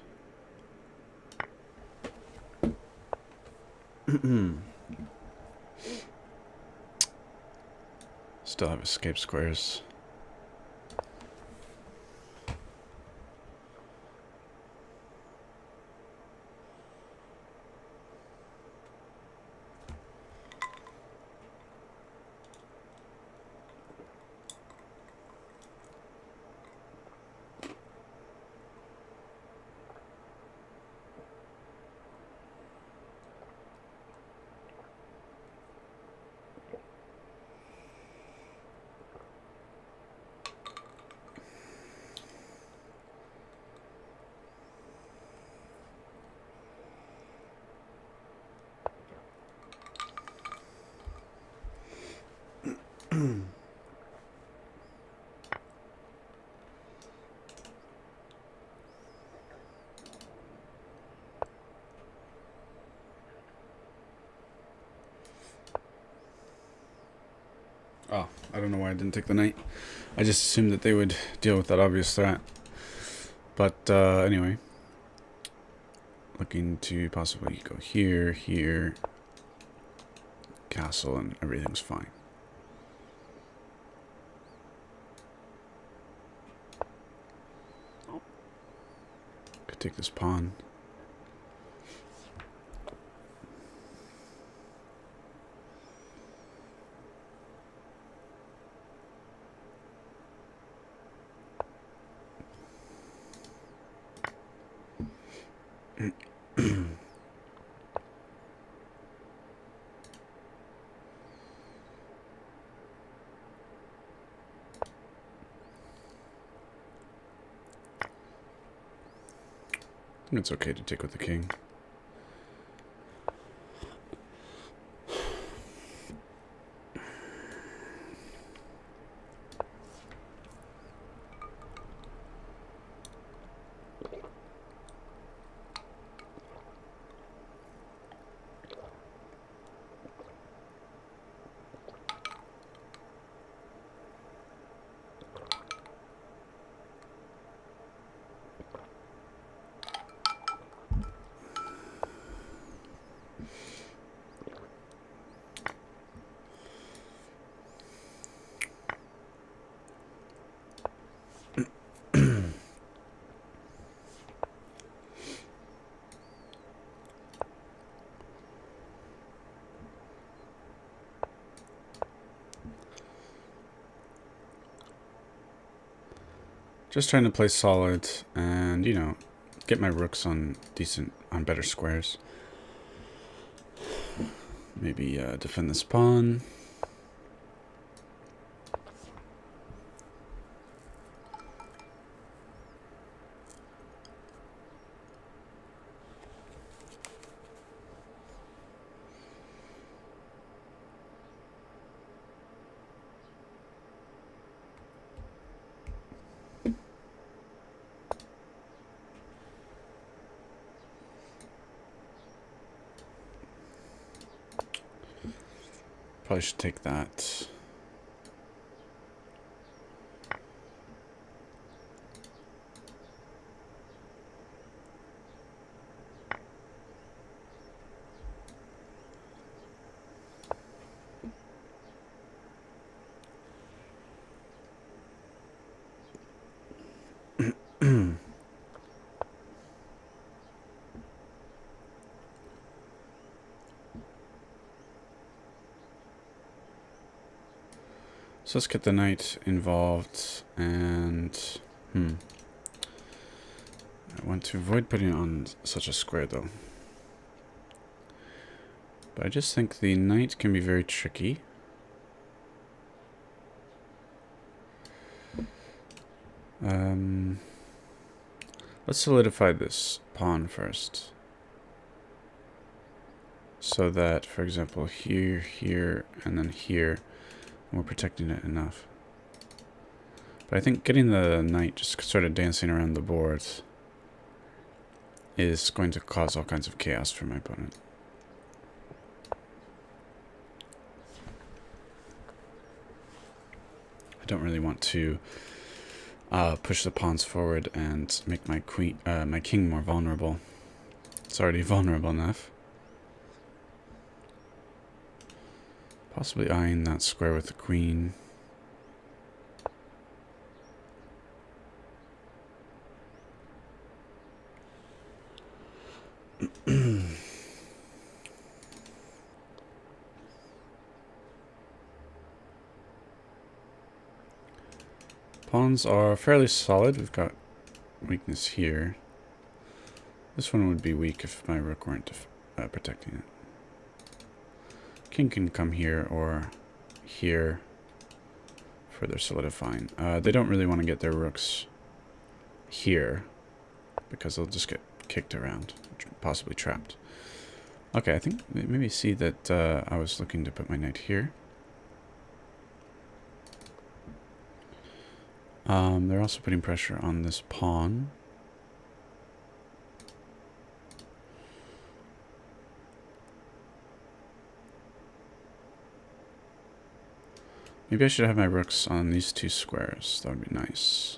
Still have escape squares. Oh, I don't know why I didn't take the knight. I just assumed that they would deal with that obvious threat. But anyway, looking to possibly go here, here, castle, and everything's fine. Could take this pawn. It's okay to take with the king. Just trying to play solid and, you know, get my rooks on better squares. Maybe defend this pawn. Probably should take that. So let's get the knight involved, and I want to avoid putting it on such a square though. But I just think the knight can be very tricky. Let's solidify this pawn first. So that, for example, here, here, and then here, we're protecting it enough. But I think getting the knight just sort of dancing around the board is going to cause all kinds of chaos for my opponent. I don't really want to push the pawns forward and make my my king more vulnerable. It's already vulnerable enough. Possibly eyeing that square with the queen. Pawns are fairly solid. We've got weakness here. This one would be weak if my rook weren't protecting it. King can come here or here, further solidifying. They don't really want to get their rooks here because they'll just get kicked around, possibly trapped. Okay, I think maybe see that I was looking to put my knight here. They're also putting pressure on this pawn. Maybe I should have my rooks on these two squares. That would be nice.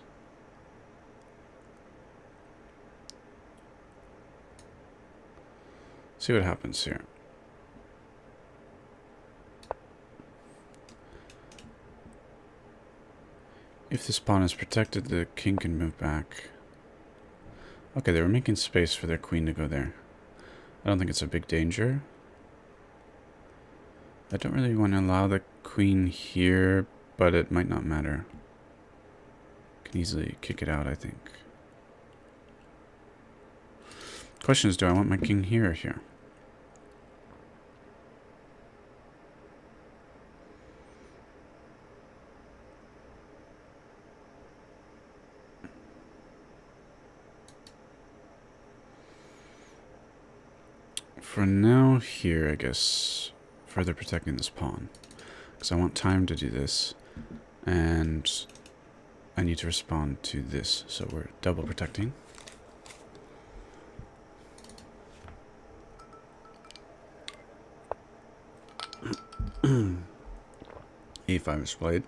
See what happens here. If this pawn is protected, the king can move back. Okay, they were making space for their queen to go there. I don't think it's a big danger. I don't really want to allow the queen here, but it might not matter. Can easily kick it out, I think. Question is, do I want my king here or here? For now, here, I guess, further protecting this pawn. Because I want time to do this, and I need to respond to this, so we're double protecting. E5 is played.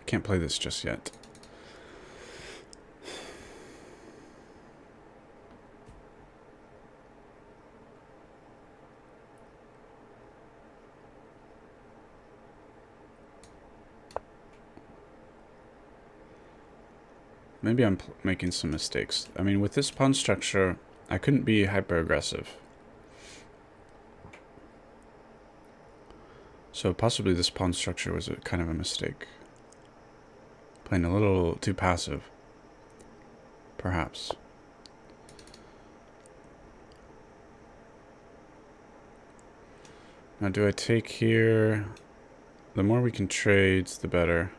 Can't play this just yet. Maybe I'm making some mistakes. I mean, with this pawn structure, I couldn't be hyper aggressive. So possibly this pawn structure was kind of a mistake. Playing a little too passive, perhaps. Now, do I take here? The more we can trade, the better.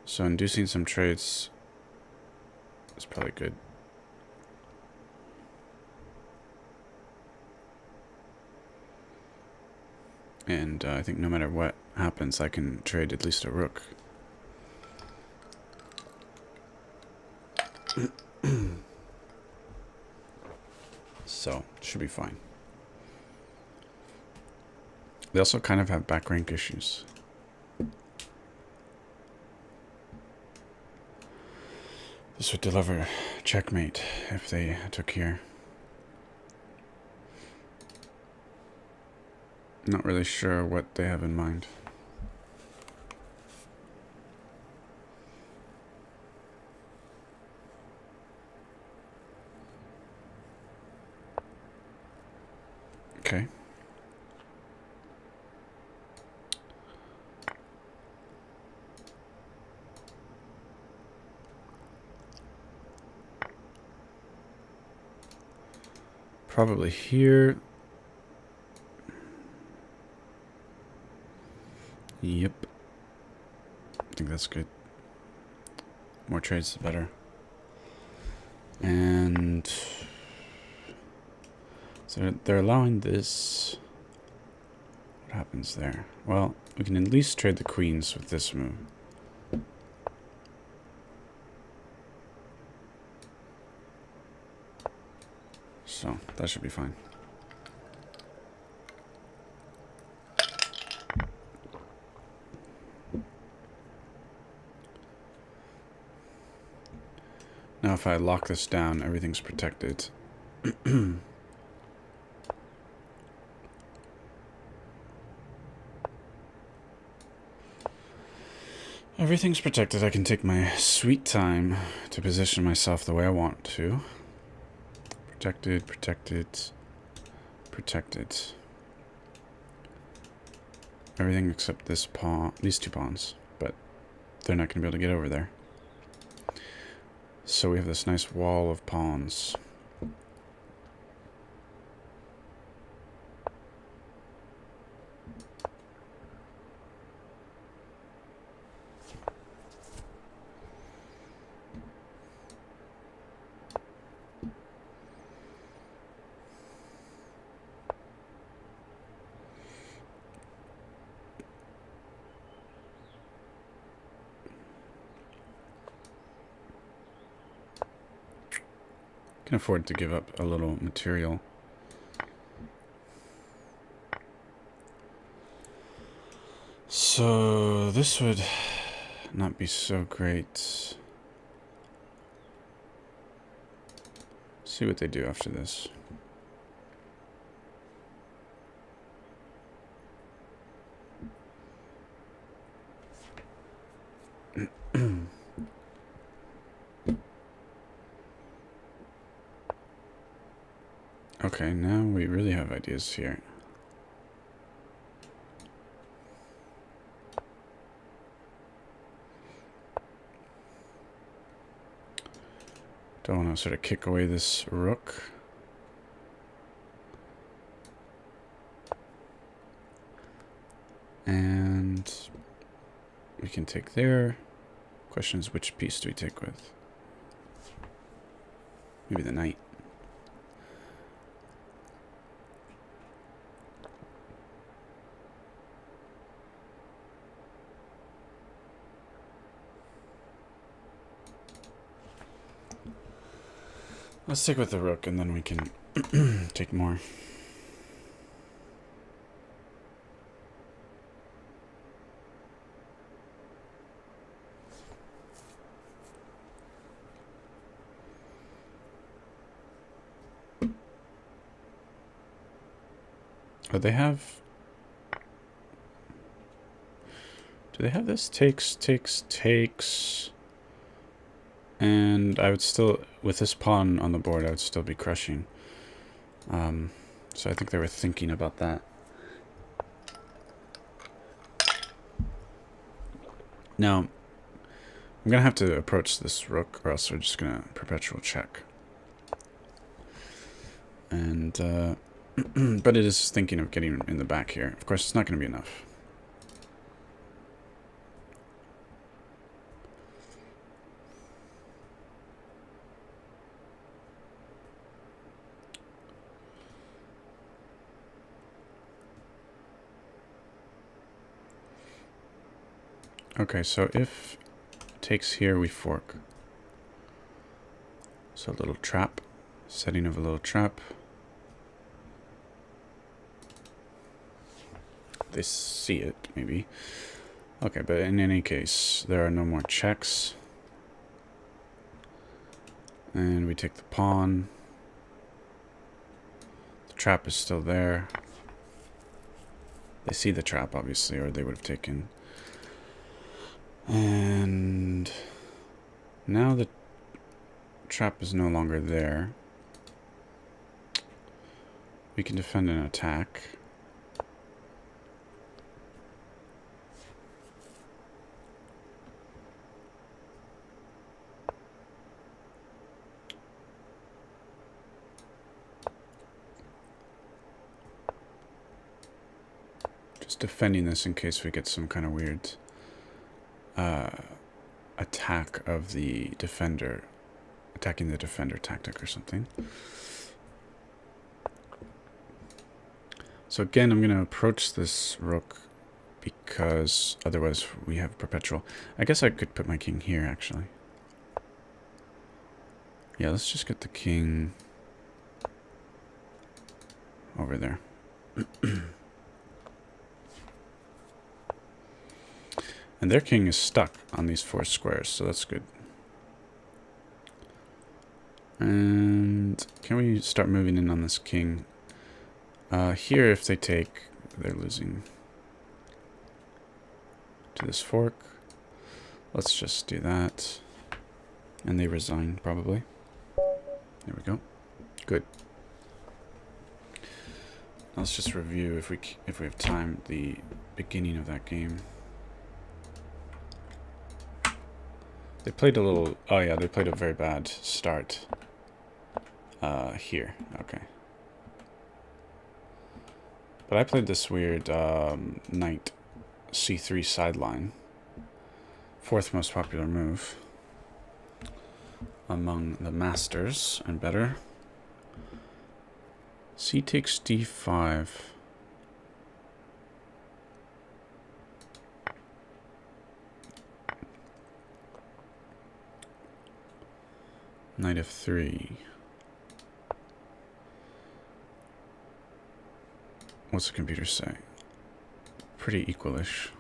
So inducing some trades is probably good. And I think no matter what happens, I can trade at least a rook. So, should be fine. They also kind of have back rank issues. This would deliver checkmate if they took here. Not really sure what they have in mind. Okay. Probably here. Yep. I think that's good. More trades, the better. And so they're allowing this. What happens there? Well, we can at least trade the queens with this move. so that should be fine. Now if I lock this down, everything's protected. Everything's protected. I can take my sweet time to position myself the way I want to. Protected, protected, protected. Everything except this pawn, these two pawns, but they're not going to be able to get over there. So we have this nice wall of pawns. Can afford to give up a little material. So this would not be so great. See what they do after this. Okay, now we really have ideas here. Don't want to sort of kick away this rook. And we can take there. Question is, which piece do we take with? Maybe the knight. Let's stick with the rook, and then we can take more. Oh, they have... Do they have this? Takes, takes, takes... And I would still, with this pawn on the board, I would still be crushing. So I think they were thinking about that. Now, I'm going to have to approach this rook, or else we're just going to perpetual check. And, but it is thinking of getting in the back here. Of course, it's not going to be enough. Okay, so if takes here, we fork. So a little trap, setting of a little trap. They see it, maybe. Okay, but in any case, there are no more checks. And we take the pawn. The trap is still there. They see the trap, obviously, or they would have taken... And now the trap is no longer there. We can defend an attack. Just defending this in case we get some kind of weird attack of the defender, attacking the defender tactic or something. So again, I'm going to approach this rook because otherwise we have perpetual. I guess I could put my king here, actually. Yeah, let's just get the king over there. And their king is stuck on these 4 squares, so that's good. And can we start moving in on this king? Here, if they take, they're losing to this fork. Let's just do that. And they resign, probably. There we go. Good. Let's just review, if we have time, the beginning of that game. They played a little... Oh yeah, they played a very bad start. Here. Okay. But I played this weird knight c3 sideline. 4th most popular move among the masters and better. C takes d5. Knight f3. What's the computer say? Pretty equalish.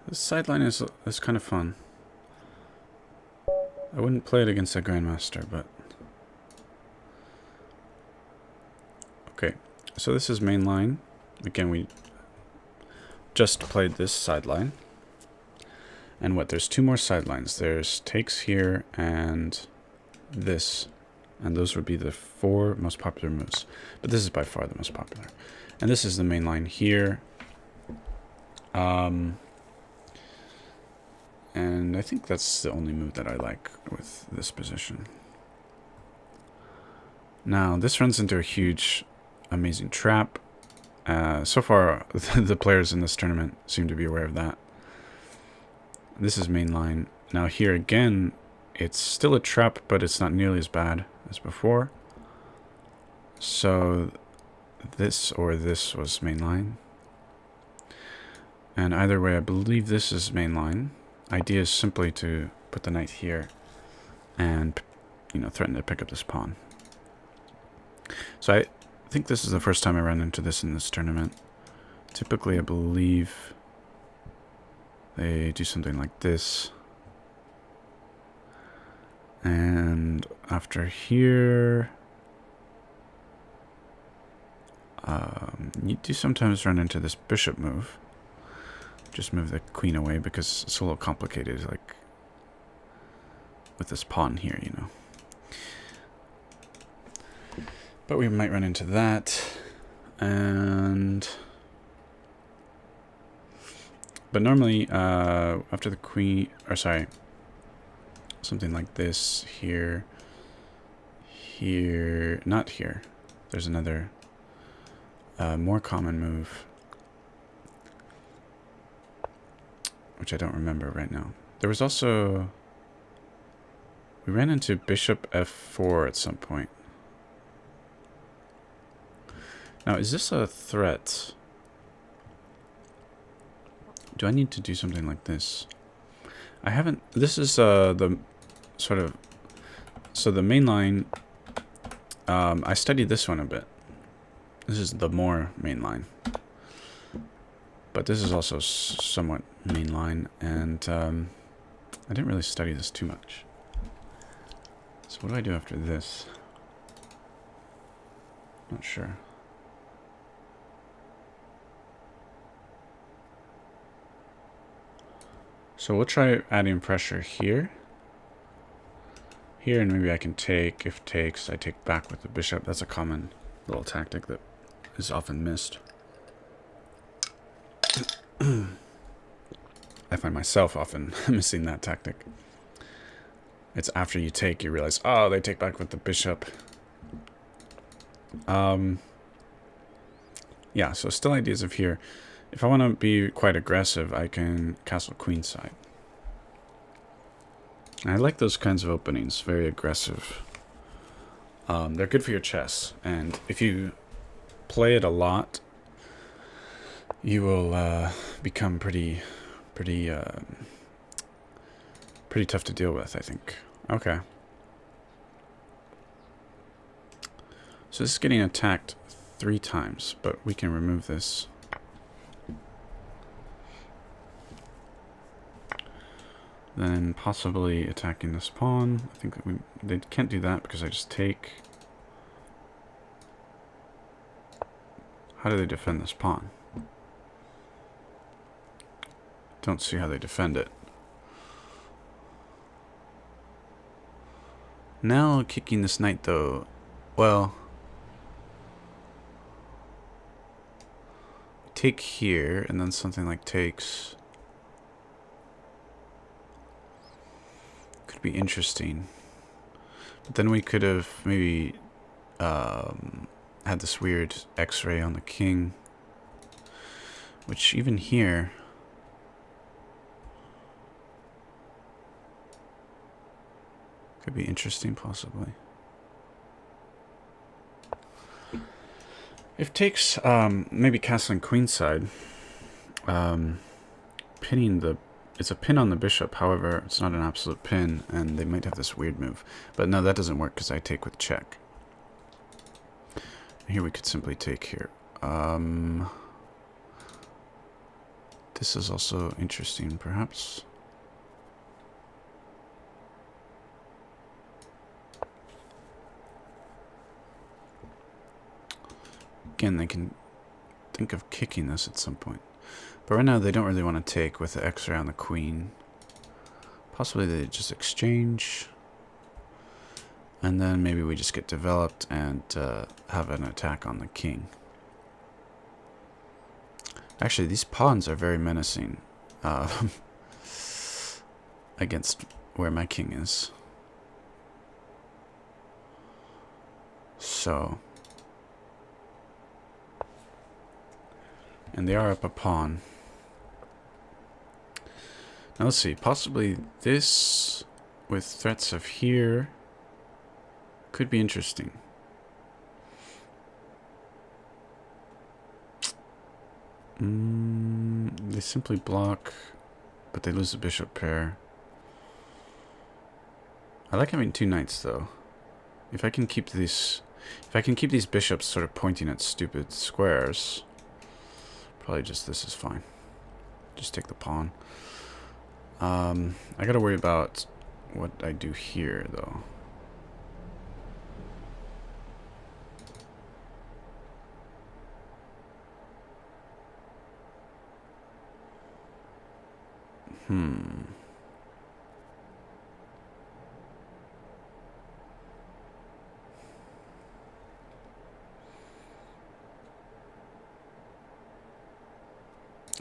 This sideline is kind of fun. I wouldn't play it against a grandmaster, but okay. So this is main line. Again, we just played this sideline. And what? There's 2 more sidelines. There's takes here and this, and those would be the 4 most popular moves. But this is by far the most popular. And this is the main line here. And I think that's the only move that I like with this position. Now, this runs into a huge, amazing trap. So far, the players in this tournament seem to be aware of that. This is main line. Now here again, it's still a trap, but it's not nearly as bad as before. So this or this was main line. And either way, I believe this is main line. Idea is simply to put the knight here and, you know, threaten to pick up this pawn. So I think this is the first time I ran into this in this tournament. Typically, I believe they do something like this. And after here, you do sometimes run into this bishop move. Just move the queen away because it's a little complicated, like with this pawn here, you know. But we might run into that. But normally, after the queen, or sorry, something like this here, not here. There's another more common move, which I don't remember right now. There was also, we ran into bishop f4 at some point. Now, is this a threat? Do I need to do something like this? I haven't, this is the sort of, so the main line, I studied this one a bit. This is the more main line. But this is also somewhat main line, and I didn't really study this too much. So what do I do after this? Not sure. So we'll try adding pressure here. Here, and maybe I can take. If takes, I take back with the bishop. That's a common little tactic that is often missed. I find myself often missing that tactic. It's after you take, you realize, oh, they take back with the bishop. Yeah, so still ideas of here. If I want to be quite aggressive, I can castle queenside. I like those kinds of openings, very aggressive. They're good for your chess, and if you play it a lot, you will become pretty pretty tough to deal with, I think. Okay. So this is getting attacked 3 times, but we can remove this. Then possibly attacking this pawn. I think that they can't do that because I just take. How do they defend this pawn? Don't see how they defend it. Now kicking this knight though, well, take here and then something like takes. Could be interesting. But then we could have maybe had this weird X-ray on the king, which even here could be interesting, possibly. If takes, maybe castling queenside, pinning the. It's a pin on the bishop, however, it's not an absolute pin, and they might have this weird move. But no, that doesn't work because I take with check. Here we could simply take here. This is also interesting, perhaps. Again, they can think of kicking this at some point. But right now, they don't really want to take with the X-ray on the queen. Possibly they just exchange. And then maybe we just get developed and have an attack on the king. Actually, these pawns are very menacing against where my king is. So. And they are up a pawn. Now let's see, possibly this with threats of here could be interesting. They simply block, but they lose the bishop pair. I like having 2 knights though. If I can keep these bishops sort of pointing at stupid squares, probably just this is fine. Just take the pawn. I gotta worry about what I do here, though.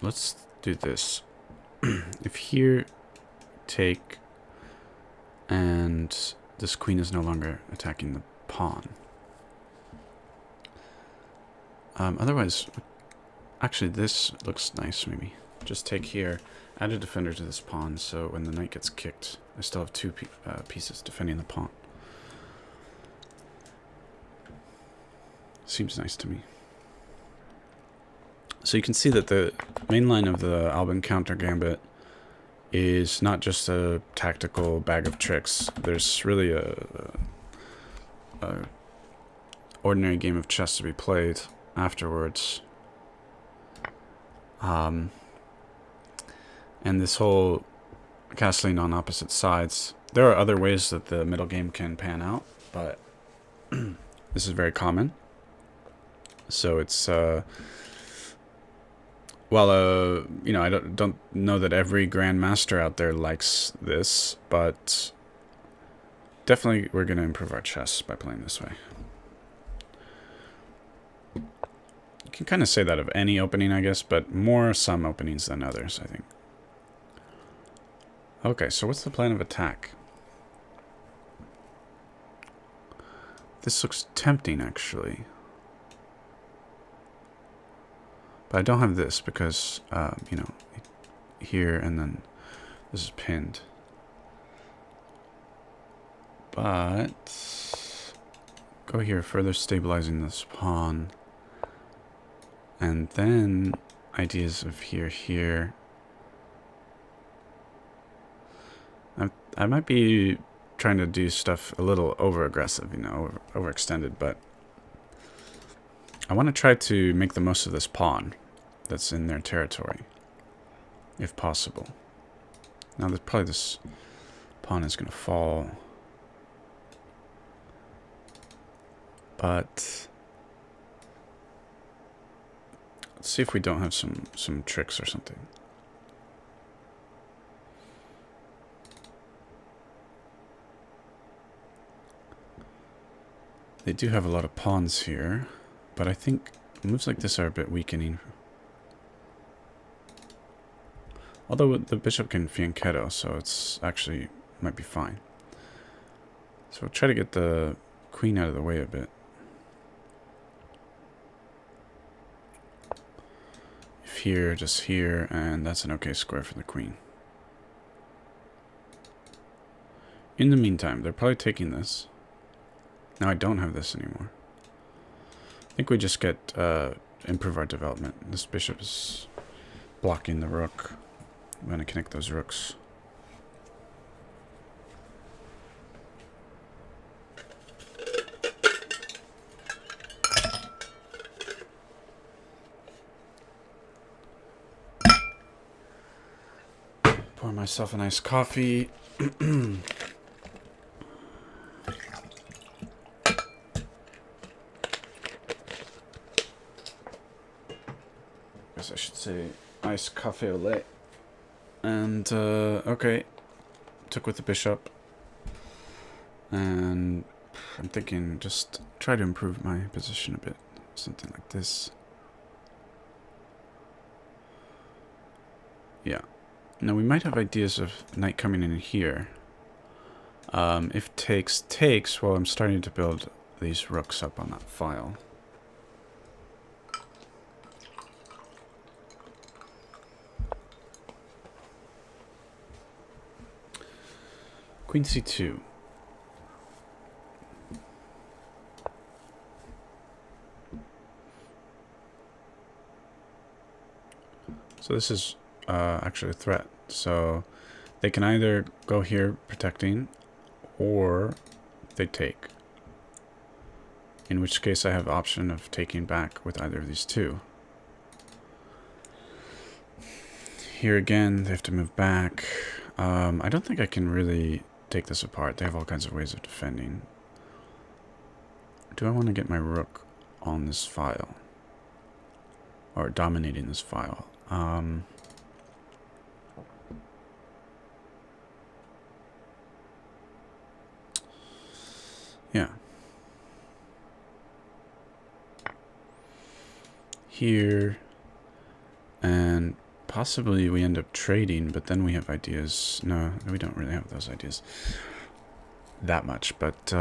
Let's do this. If here, take, and this queen is no longer attacking the pawn. Otherwise, actually this looks nice maybe. Just take here, add a defender to this pawn, so when the knight gets kicked, I still have 2 pieces defending the pawn. Seems nice to me. So you can see that the main line of the Albin Countergambit is not just a tactical bag of tricks. There's really a ordinary game of chess to be played afterwards. And this whole castling on opposite sides, there are other ways that the middle game can pan out, but this is very common. So it's well, you know, I don't know that every grandmaster out there likes this, but definitely we're going to improve our chess by playing this way. You can kind of say that of any opening, I guess, but more some openings than others, I think. Okay, so what's the plan of attack? This looks tempting, actually. But I don't have this because, you know, here and then this is pinned. But go here, further stabilizing this pawn. And then ideas of here. I might be trying to do stuff a little over-aggressive, you know, overextended, but I want to try to make the most of this pawn that's in their territory, if possible. Now, probably this pawn is going to fall, but let's see if we don't have some tricks or something. They do have a lot of pawns here, but I think moves like this are a bit weakening. Although the bishop can fianchetto, so it's actually might be fine. So we'll try to get the queen out of the way a bit. If here, just here, and that's an okay square for the queen. In the meantime, they're probably taking this. Now I don't have this anymore. I think we just get improve our development. This bishop is blocking the rook. I'm going to connect those rooks. Pour myself a nice coffee. I should say iced cafe au lait. And okay, took with the bishop, and I'm thinking just try to improve my position a bit, something like this. Yeah. Now we might have ideas of knight coming in here. If takes, well, I'm starting to build these rooks up on that file. Queen c2. So this is actually a threat. So they can either go here protecting, or they take. In which case I have the option of taking back with either of these two. Here again, they have to move back. I don't think I can really take this apart. They have all kinds of ways of defending. Do I want to get my rook on this file? Or dominating this file? Yeah. Here. And possibly we end up trading, but then we have ideas. No, we don't really have those ideas that much, but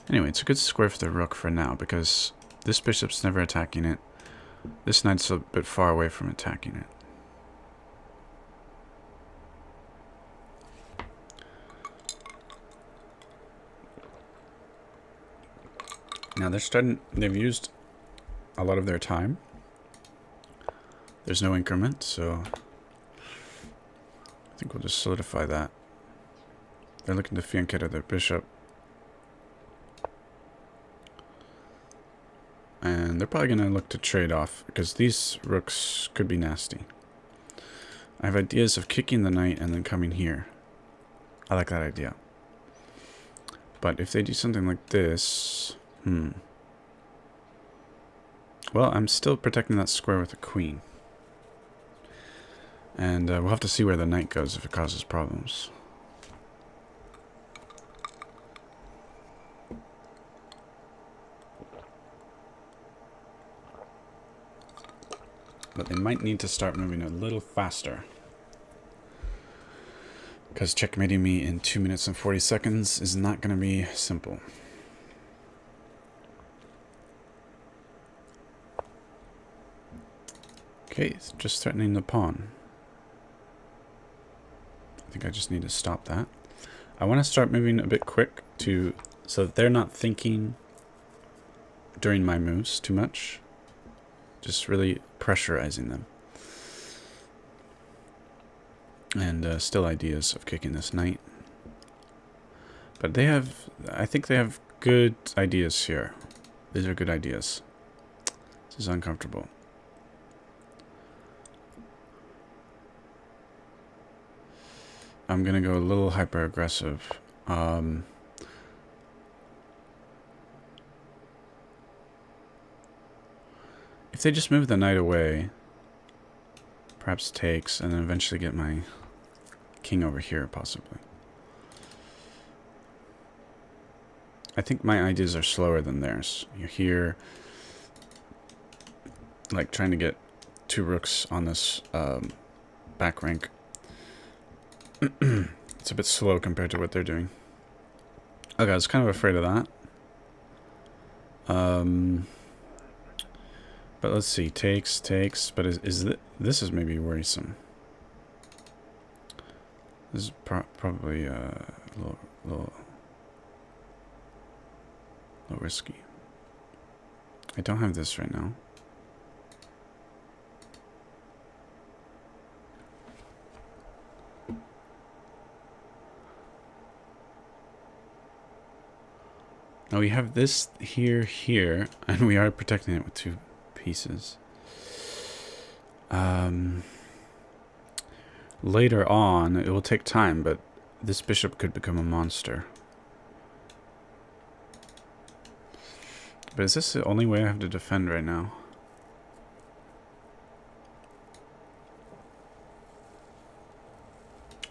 anyway, it's a good square for the rook for now, because this bishop's never attacking it. This knight's a bit far away from attacking it. Now they've used a lot of their time. There's no increment, so I think we'll just solidify that. They're looking to fianchetto their bishop. And they're probably going to look to trade off, because these rooks could be nasty. I have ideas of kicking the knight and then coming here. I like that idea. But if they do something like this... Well, I'm still protecting that square with the queen. And we'll have to see where the knight goes if it causes problems. But they might need to start moving a little faster. Because checkmating me in 2 minutes and 40 seconds is not going to be simple. Okay, it's just threatening the pawn. I think I just need to stop that. I want to start moving a bit quick so that they're not thinking during my moves too much. Just really pressurizing them. And still ideas of kicking this knight. But they have, I think they have good ideas here. These are good ideas. This is uncomfortable. I'm gonna go a little hyper aggressive. If they just move the knight away, perhaps takes, and then eventually get my king over here, possibly. I think my ideas are slower than theirs. You're here, like trying to get 2 rooks on this back rank. It's a bit slow compared to what they're doing. Okay, I was kind of afraid of that. But let's see, takes, but this is maybe worrisome. This is probably a little risky. I don't have this right now. Now we have this here, and we are protecting it with 2 pieces. Later on, it will take time, but this bishop could become a monster. But is this the only way I have to defend right now?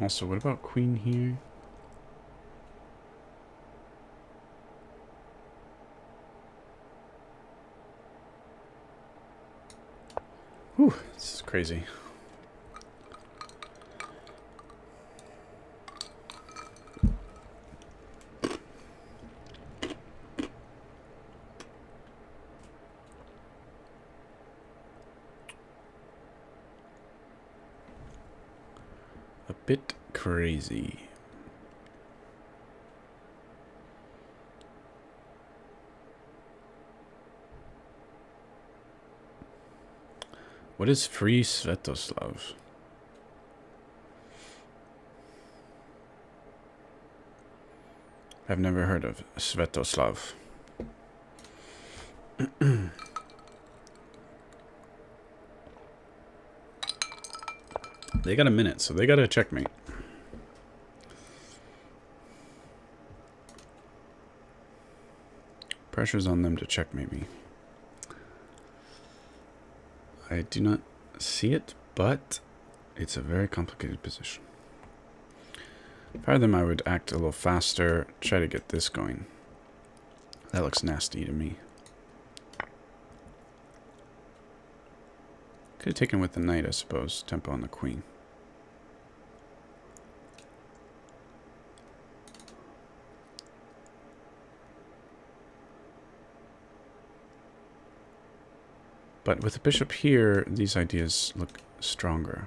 Also, what about queen here? Whew, this is crazy. A bit crazy. What is free Svetoslav? I've never heard of Svetoslav. They got a minute, so they got a checkmate. Pressure's on them to checkmate me. I do not see it, but it's a very complicated position. If I were them, I would act a little faster, try to get this going. That looks nasty to me. Could have taken with the knight, I suppose. Tempo on the queen. But with the bishop here, these ideas look stronger.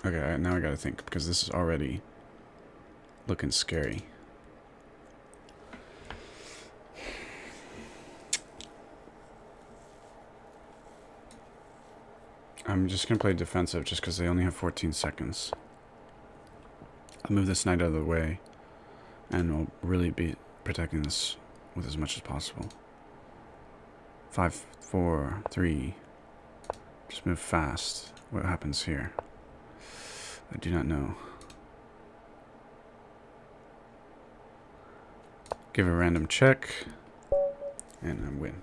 Okay, now I gotta think, because this is already looking scary. I'm just gonna play defensive just because they only have 14 seconds. I'll move this knight out of the way, and we'll really be protecting this with as much as possible. 5, 4, 3. Just move fast. What happens here? I do not know. Give a random check, and I win.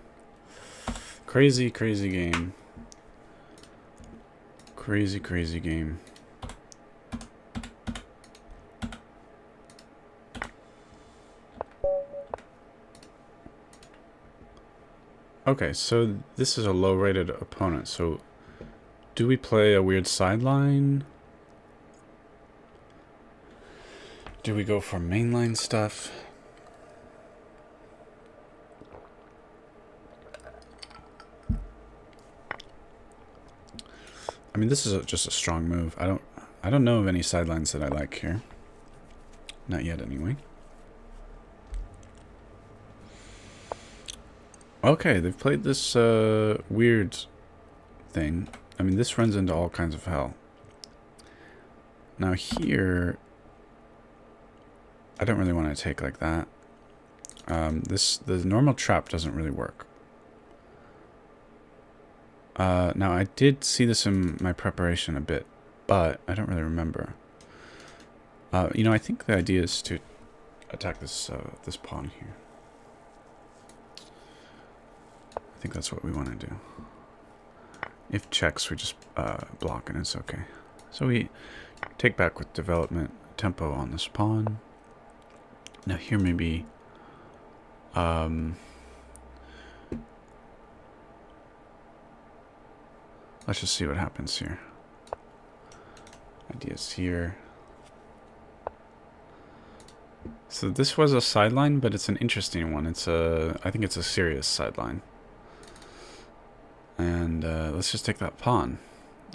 Crazy, crazy game. Crazy, crazy game. Okay, so this is a low-rated opponent, so do we play a weird sideline? Do we go for mainline stuff? I mean, this is just a strong move. I don't know of any sidelines that I like here. Not yet, anyway. Okay, they've played this weird thing. I mean, this runs into all kinds of hell. Now here, I don't really want to take like that. The normal trap doesn't really work. Now I did see this in my preparation a bit, but I don't really remember. You know, I think the idea is to attack this this pawn here. I think that's what we want to do. If checks, we just block and it's okay. So we take back with development tempo on this pawn. Now here maybe let's just see what happens here. Ideas here. So this was a sideline, but it's an interesting one. It's I think it's a serious sideline. And let's just take that pawn.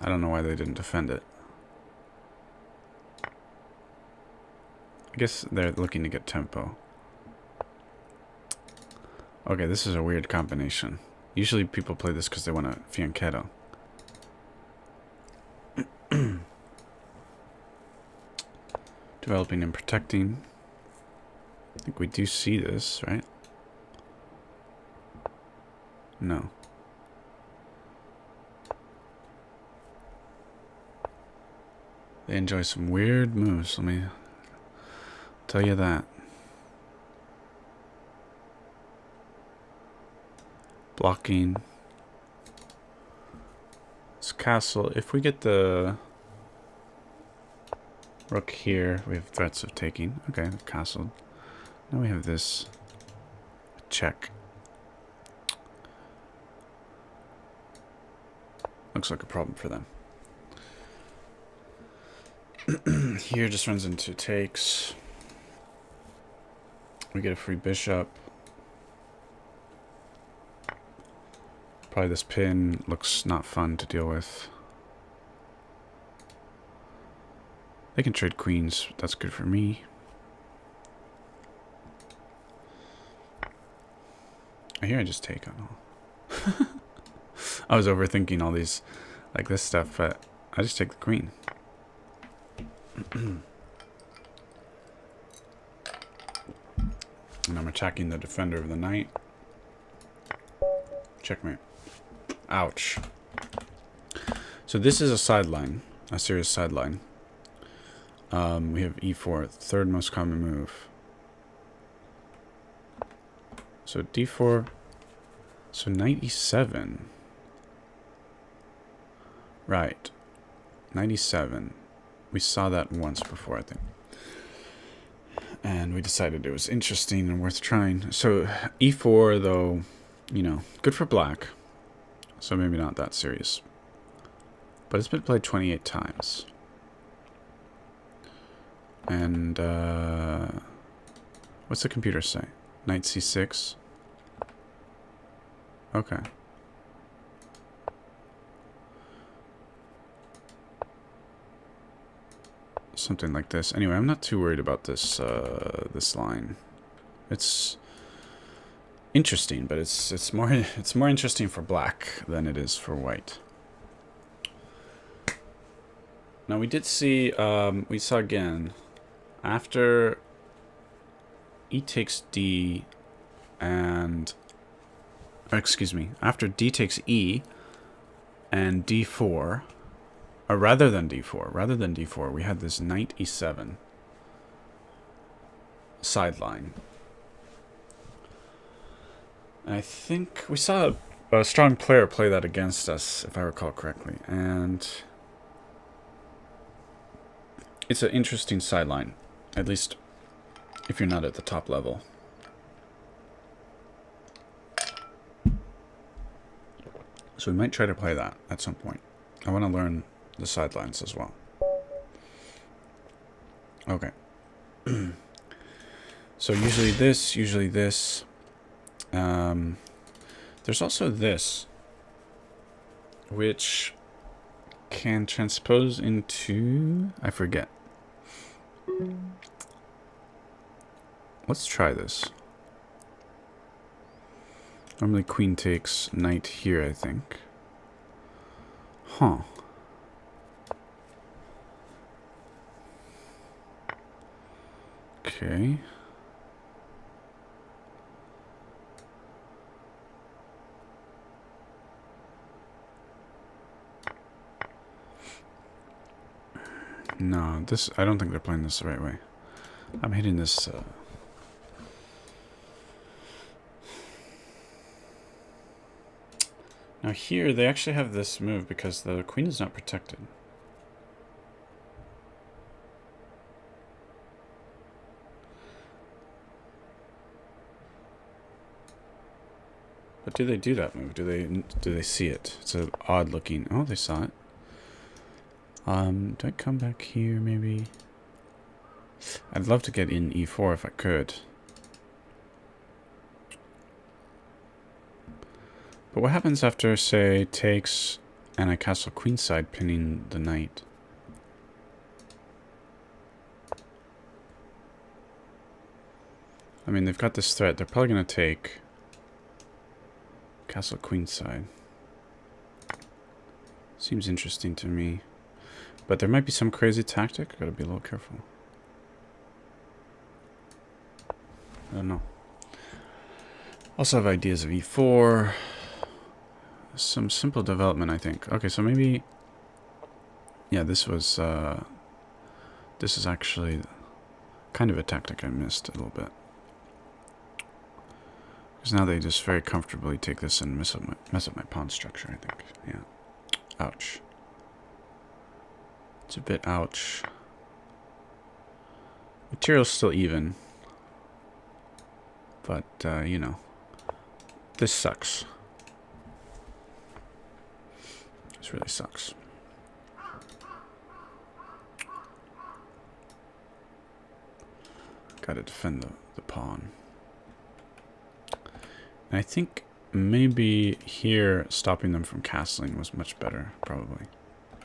I don't know why they didn't defend it. I guess they're looking to get tempo. Okay, this is a weird combination. Usually people play this because they want a fianchetto. Developing and protecting. I think we do see this, right? No. They enjoy some weird moves, let me tell you that. Blocking. This castle, if we get the rook here, we have threats of taking. Okay, the castle. Now we have this check. Looks like a problem for them. Here just runs into takes. We get a free bishop. Probably this pin looks not fun to deal with. They can trade queens. That's good for me. Here I just take on all. I was overthinking all these, like this stuff, but I just take the queen. And I'm attacking the defender of the knight. Checkmate. Ouch. So this is a sideline, a serious sideline. We have e4, third most common move. So d4, so knight e7. Right, knight e7. We saw that once before, I think. And we decided it was interesting and worth trying. So e4, though, you know, good for black. So maybe not that serious. But it's been played 28 times. And, what's the computer say? Knight c6? Okay. Something like this. Anyway, I'm not too worried about this this line. It's interesting, but it's more interesting for black than it is for white. Now we did see we saw again after e takes d and excuse me, after d takes e and d4. Rather than d4, we had this knight e7 sideline. And I think we saw a strong player play that against us, if I recall correctly. And it's an interesting sideline, at least if you're not at the top level. So we might try to play that at some point. I want to learn the sidelines as well. Okay. So usually this. There's also this, which can transpose into, I forget. Let's try this. Normally queen takes knight here, I think. Huh. Okay. No, I don't think they're playing this the right way. I'm hitting this, Now here, they actually have this move because the queen is not protected. But do they do that move? Do they see it? It's an odd looking. Oh, they saw it. Do I come back here maybe? I'd love to get in e4 if I could. But what happens after, say, takes and I castle queenside, pinning the knight? I mean, they've got this threat. They're probably going to take castle queenside. Seems interesting to me. But there might be some crazy tactic. Gotta be a little careful. I don't know. Also have ideas of e4. Some simple development, I think. Okay, so maybe... Yeah, this was... this is actually kind of a tactic I missed a little bit. Because now they just very comfortably take this and mess up my pawn structure, I think. Yeah. Ouch. It's a bit ouch. Material's still even. But, you know. This sucks. This really sucks. Gotta defend the pawn. And I think maybe here stopping them from castling was much better, probably.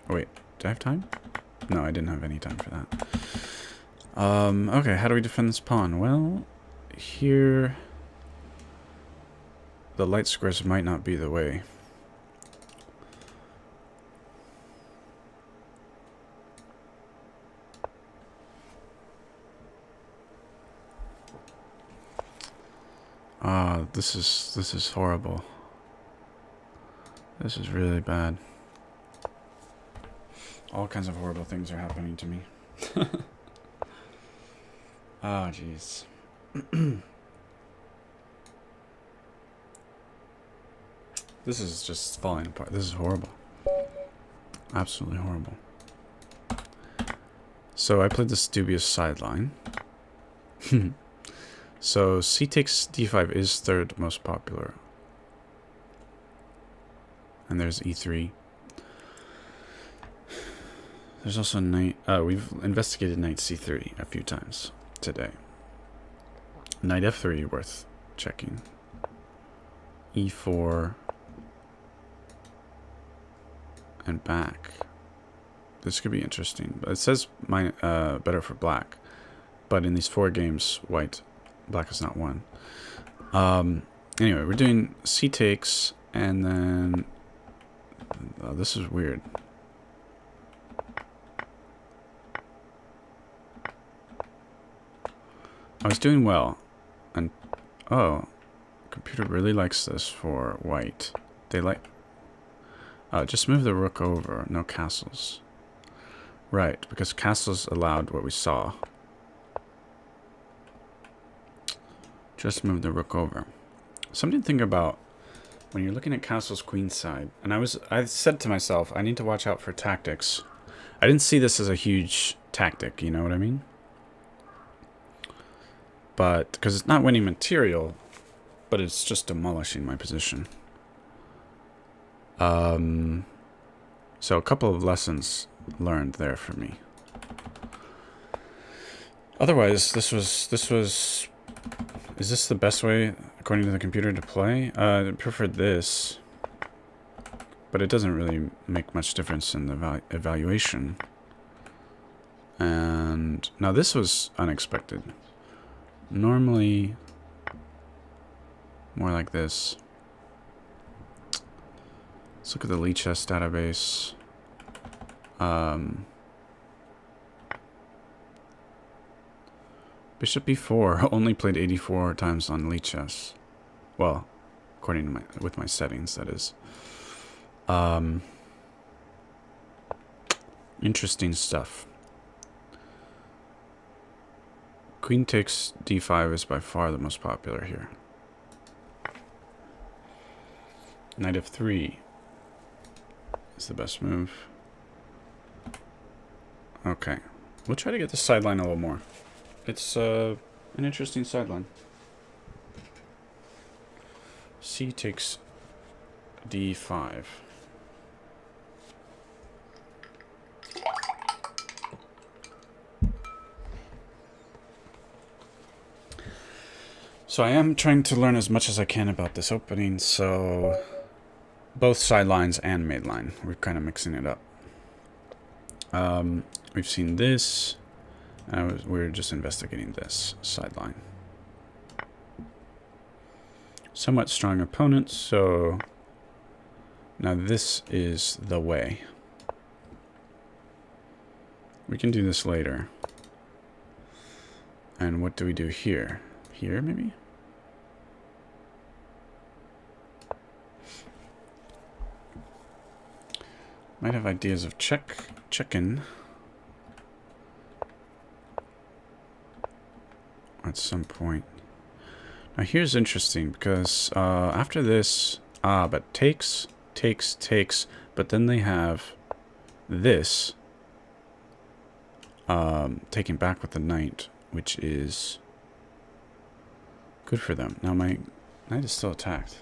Oh wait, do I have time? No, I didn't have any time for that. Okay, how do we defend this pawn? Well, here the light squares might not be the way. This is horrible. This is really bad. All kinds of horrible things are happening to me. Ah, jeez. This is just falling apart. This is horrible. Absolutely horrible. So I played this dubious sideline. So c takes d5 is third most popular. And there's e3. There's also knight... we've investigated knight c3 a few times today. Knight f3 worth checking. e4. And back. This could be interesting. But it says better for black. But in these 4 games, black has not won. Anyway, we're doing c takes, and then... this is weird. I was doing well, and... Oh, computer really likes this for white. They like... just move the rook over, no castles. Right, because castles allowed what we saw. Just move the rook over. Something to think about when you're looking at castles queenside. And I said to myself, I need to watch out for tactics. I didn't see this as a huge tactic, you know what I mean? But, because it's not winning material, but it's just demolishing my position. So a couple of lessons learned there for me. Otherwise, this was... Is this the best way, according to the computer, to play? I preferred this. But it doesn't really make much difference in the evaluation. And now this was unexpected. Normally, more like this. Let's look at the lead chess database. Bishop b4 only played 84 times on lead chess. Well, according to with my settings, that is. Interesting stuff. Queen takes d5 is by far the most popular here. Knight f3 is the best move. Okay, we'll try to get the sideline a little more. It's an interesting sideline. C takes d5. So I am trying to learn as much as I can about this opening, so both sidelines and midline. We're kind of mixing it up. We've seen this. We're just investigating this sideline. Somewhat strong opponents, so now this is the way. We can do this later. And what do we do here? Here, maybe? Might have ideas of check-in at some point. Now here's interesting because after this, but takes, but then they have this taken back with the knight, which is good for them. Now my knight is still attacked.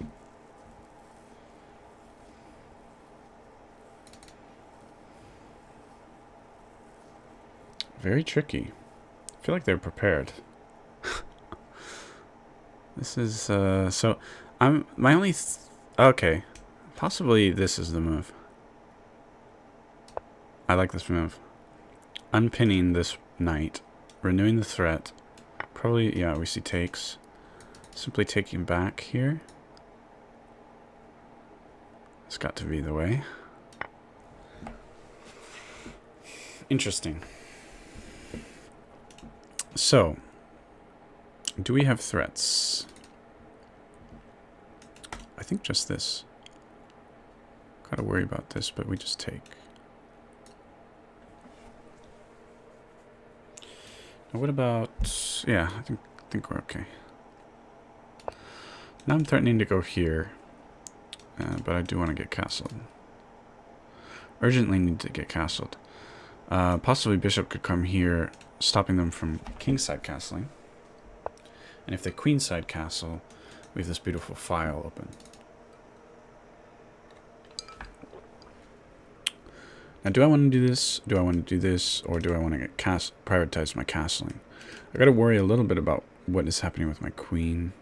Very tricky. I feel like they're prepared. This is so I'm my only okay, possibly this is the move. I like this move. Unpinning this knight, renewing the threat. Probably, yeah, we see takes. Simply taking back here. It's got to be the way. Interesting. So, do we have threats? I think just this. Gotta worry about this, but we just take. Now what about... yeah, I think we're okay. Now I'm threatening to go here, but I do want to get castled. Urgently need to get castled. Possibly bishop could come here, stopping them from kingside castling. And if they queenside castle, we have this beautiful file open. Now, do I want to do this? Do I want to do this? Or do I want to get prioritize my castling? I got to worry a little bit about what is happening with my queen.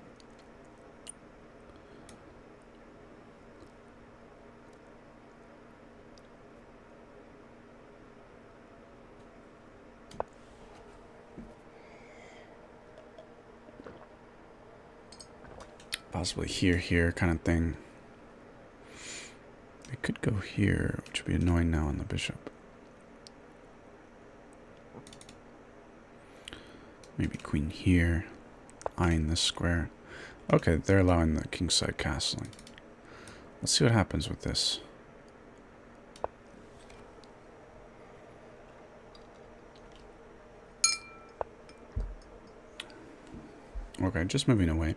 Possibly here kind of thing. It could go here, which would be annoying now on the bishop. Maybe queen here, eyeing this square. Okay, they're allowing the kingside castling. Let's see what happens with this. Okay, just moving away.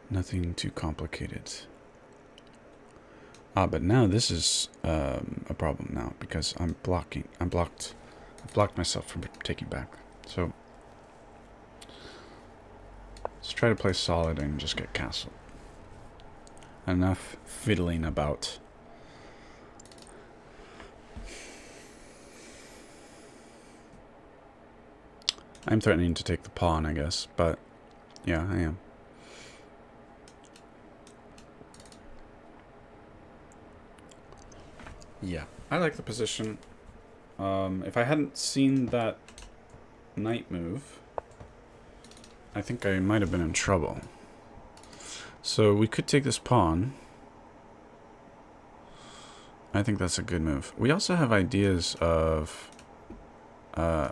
Nothing too complicated. But now this is a problem now because I'm blocked. I've blocked myself from taking back. So let's try to play solid and just get castled. Enough fiddling about. I'm threatening to take the pawn, I guess, but yeah, I am. Yeah, I like the position. If I hadn't seen that knight move, I think I might have been in trouble. So we could take this pawn. I think that's a good move. We also have ideas of all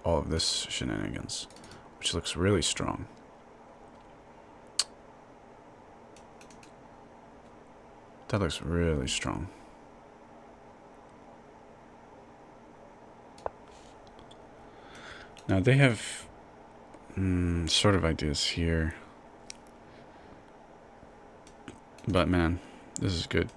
of this shenanigans, which looks really strong. That looks really strong. Now they have sort of ideas here. But man, this is good.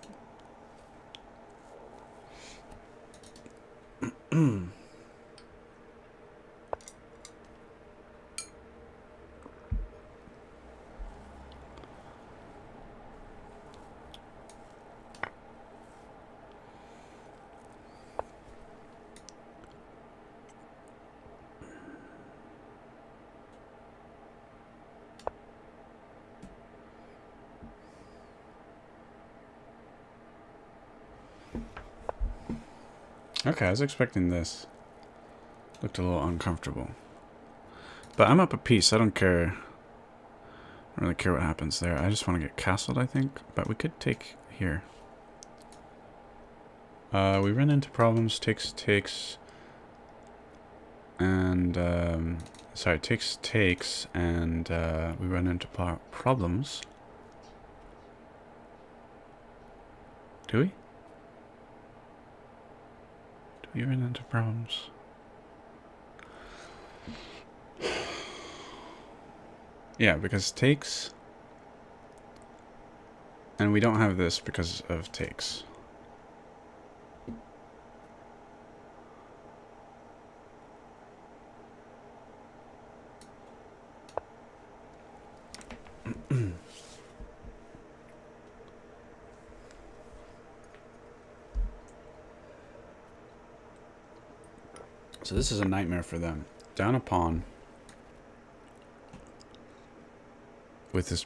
Okay, I was expecting this. Looked a little uncomfortable. But I'm up a piece. I don't care. I don't really care what happens there. I just want to get castled, I think. But we could take here. We run into problems. Takes. And, sorry, takes. And, we run into problems. Do we? We run into problems. Yeah, because takes. And we don't have this because of takes. So this is a nightmare for them. Down a pawn with this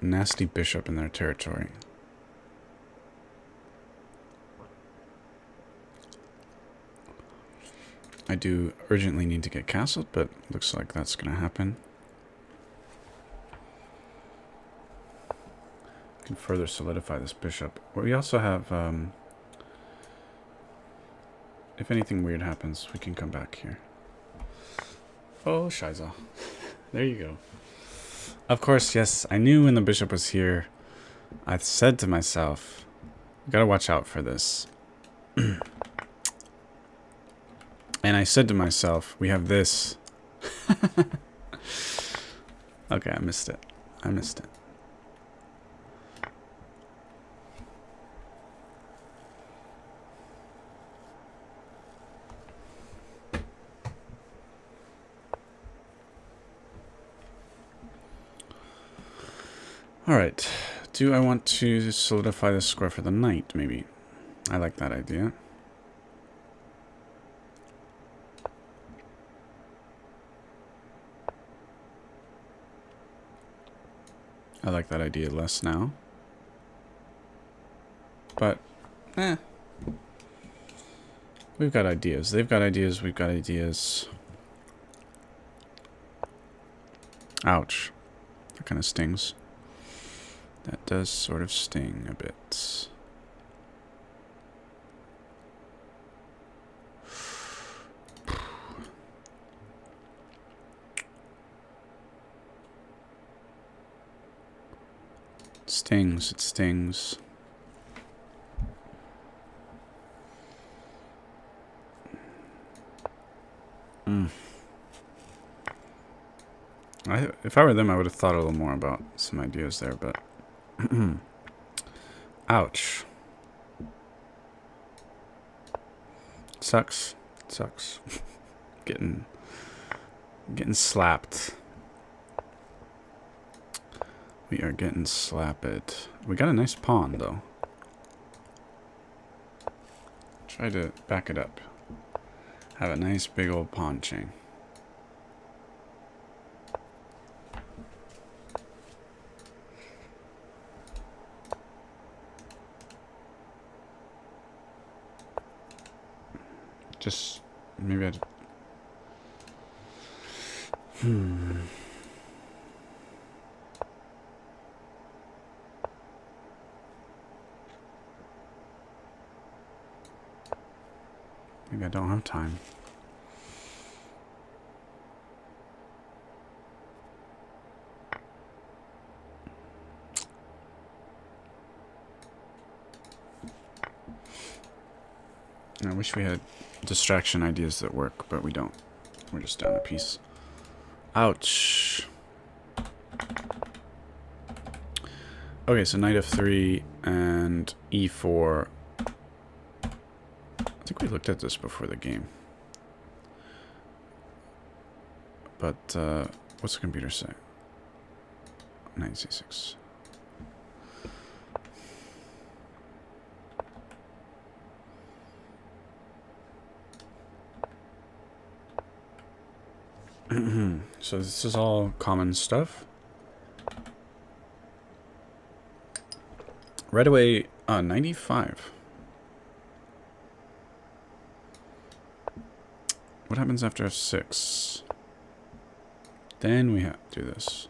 nasty bishop in their territory. I do urgently need to get castled, but looks like that's going to happen. We can further solidify this bishop. We also have... if anything weird happens, we can come back here. Oh, Shiza. There you go. Of course, yes, I knew when the bishop was here. I said to myself, we gotta watch out for this. And I said to myself, we have this. Okay, I missed it. I missed it. Alright, do I want to solidify the square for the knight, maybe? I like that idea. I like that idea less now. But, we've got ideas. They've got ideas, we've got ideas. Ouch. That kind of stings. That does sort of sting a bit. It stings, it stings. If I were them, I would have thought a little more about some ideas there, but... Ouch. Sucks. Sucks. Getting slapped. We are getting slapped. We got a nice pawn, though. Try to back it up. Have a nice big old pawn chain. Just maybe I'd... Maybe I don't have time. I wish we had distraction ideas that work, but we don't. We're just down a piece. Ouch. Okay, so knight f3 and e4. I think we looked at this before the game. But, what's the computer say? Knight c6. So this is all common stuff. Right away, 95. What happens after f6? Then we have to do this.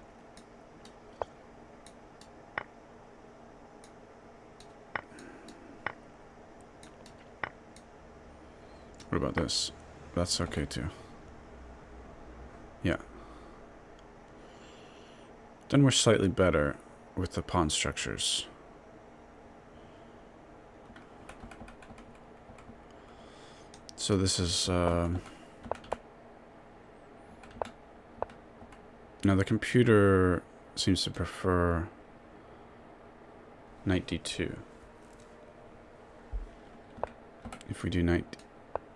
What about this? That's okay too. Yeah. Then we're slightly better with the pawn structures. So this is, now the computer seems to prefer knight d2. If we do knight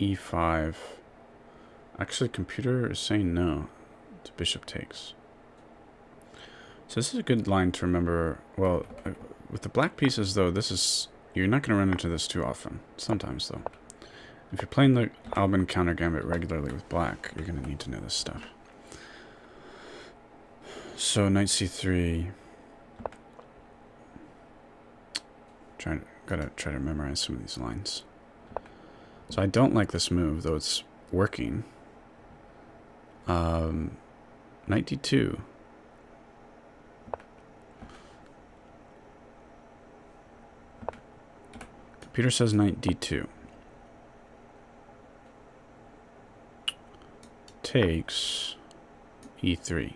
e5, actually computer is saying no to bishop takes. So this is a good line to remember. Well, with the black pieces though, this is, you're not going to run into this too often. Sometimes though. If you're playing the Albin Countergambit regularly with black, you're going to need to know this stuff. So knight c3. Gotta try to memorize some of these lines. So I don't like this move, though it's working. Knight d2. Computer says knight d2. Takes e3.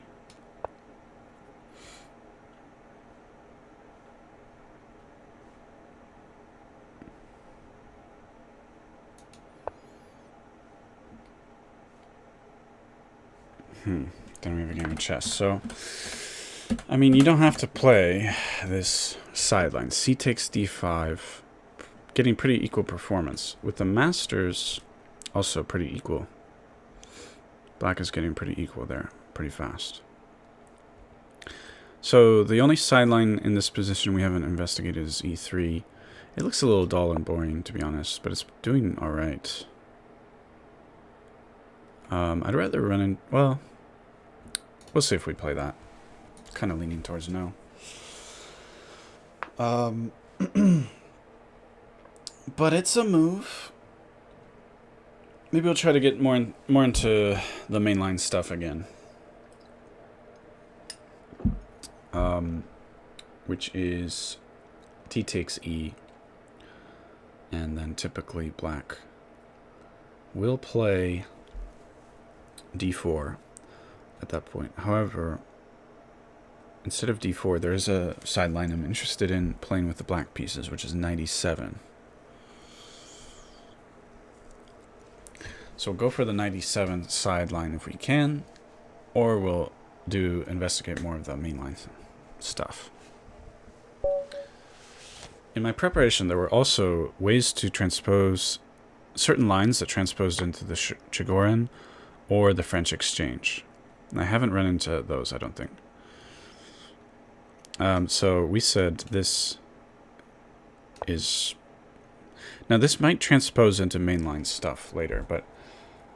Then we have a game of chess. So, I mean, you don't have to play this sideline. C takes d5, getting pretty equal performance. With the masters, also pretty equal. Black is getting pretty equal there, pretty fast. So the only sideline in this position we haven't investigated is e3. It looks a little dull and boring, to be honest, but it's doing all right. I'd rather run in, well, we'll see if we play that. Kind of leaning towards no. But it's a move. Maybe we'll try to get more into the mainline stuff again. Which is t takes e, and then typically black will play d4 at that point. However, instead of d4, there is a sideline I'm interested in playing with the black pieces, which is knight e7. So we'll go for the knight e7 sideline if we can, or we'll investigate more of the mainline stuff. In my preparation, there were also ways to transpose certain lines that transposed into the Chigorin or the French exchange. And I haven't run into those, I don't think. So we said this is... Now this might transpose into mainline stuff later, but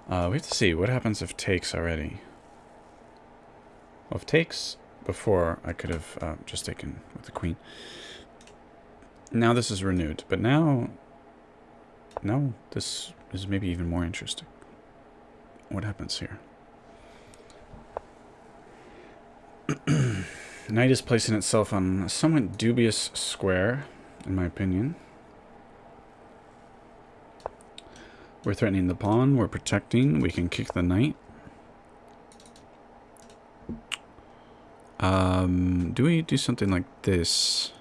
we have to see what happens if takes already. Well, if takes before, I could have just taken with the queen. Now this is renewed, but now this is maybe even more interesting. What happens here? Knight is placing itself on a somewhat dubious square, in my opinion. We're threatening the pawn. We're protecting. We can kick the knight. Do we do something like this?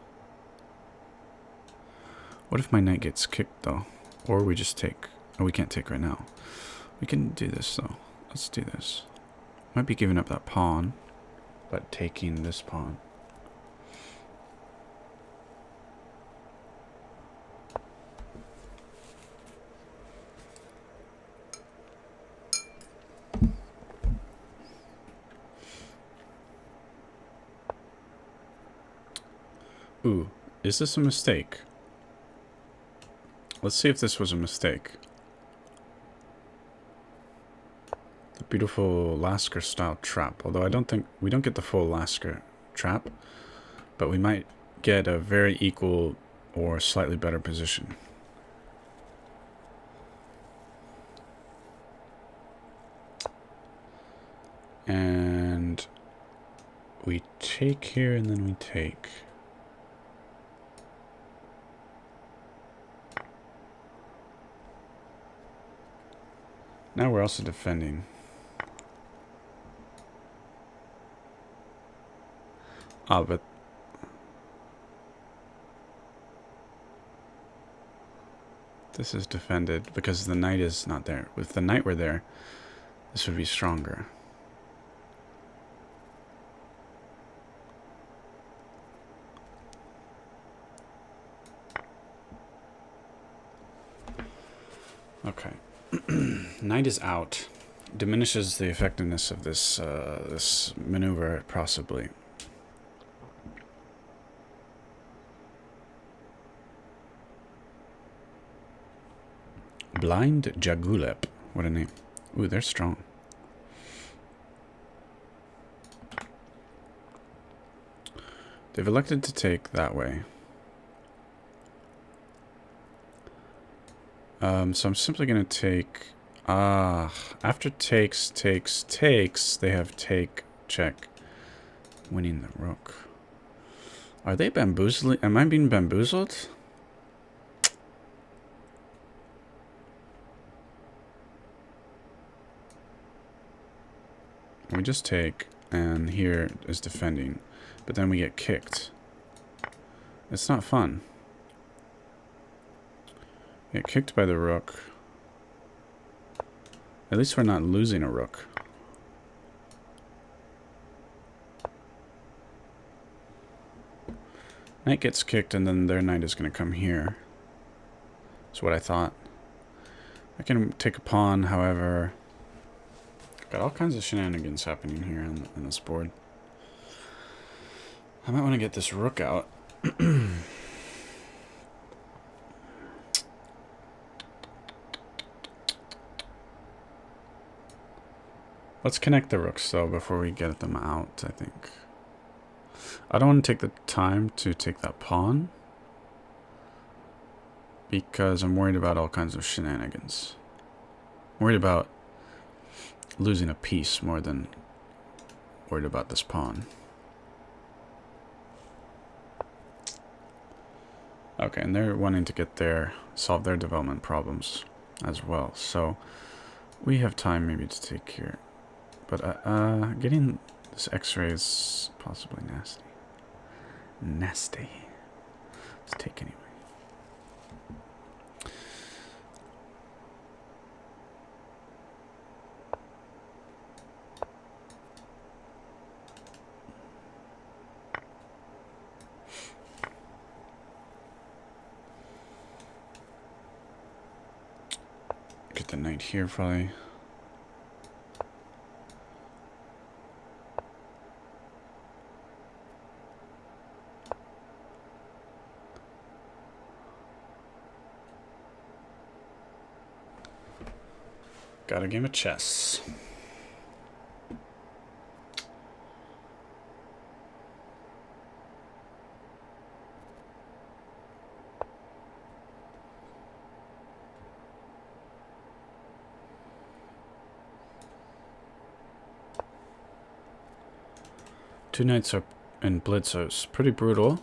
What if my knight gets kicked, though? Or we just take... Oh, we can't take right now. We can do this, though. Let's do this. Might be giving up that pawn, but taking this pawn. Ooh, is this a mistake? Let's see if this was a mistake. The beautiful Lasker style trap. Although I don't think we don't get the full Lasker trap, but we might get a very equal or slightly better position. And we take here and then we take. Now we're also defending. Ah, but this is defended because the knight is not there. If the knight were there, this would be stronger. Okay. Knight is out. Diminishes the effectiveness of this this maneuver, possibly. Blind Jagulep. What a name. Ooh, they're strong. They've elected to take that way. So I'm simply going to take... after takes, they have take, check, winning the rook. Are they bamboozling? Am I being bamboozled? We just take, and here is defending, but then we get kicked. It's not fun. Get kicked by the rook. At least we're not losing a rook. Knight gets kicked and then their knight is going to come here. That's what I thought. I can take a pawn, however. Got all kinds of shenanigans happening here on this board. I might want to get this rook out. Let's connect the rooks, though, before we get them out, I think. I don't want to take the time to take that pawn, because I'm worried about all kinds of shenanigans. I'm worried about losing a piece more than worried about this pawn. Okay, and they're wanting to get solve their development problems as well. So we have time maybe to take here. But getting this X-ray is possibly nasty. Nasty. Let's take anyway. Get the knight here probably. Got a game of chess. Two knights are in blitz, so it's pretty brutal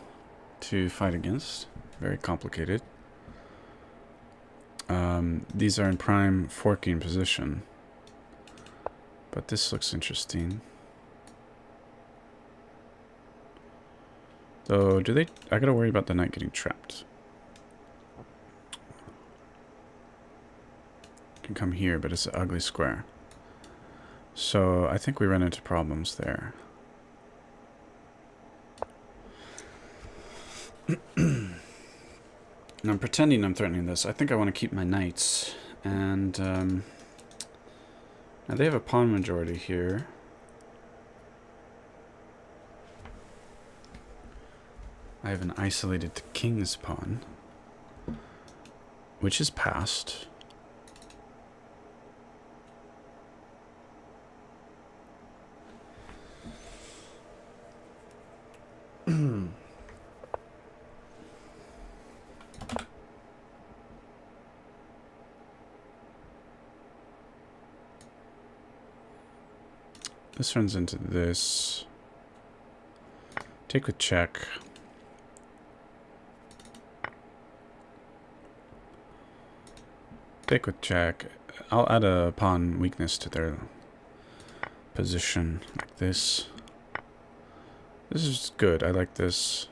to fight against. Very complicated. These are in prime forking position. But this looks interesting. Though, do they... I gotta worry about the knight getting trapped. Can come here, but it's an ugly square. So, I think we run into problems there. And I'm pretending I'm threatening this. I think I want to keep my knights. And, now they have a pawn majority here. I have an isolated king's pawn, which is passed. This runs into this. Take with check. Take with check. I'll add a pawn weakness to their position like this. This is good. I like this.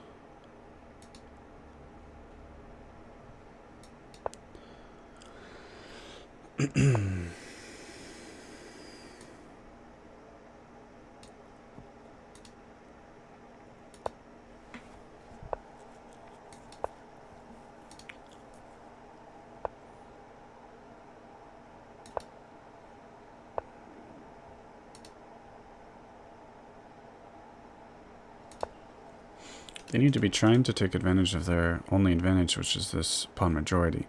They need to be trying to take advantage of their only advantage, which is this pawn majority.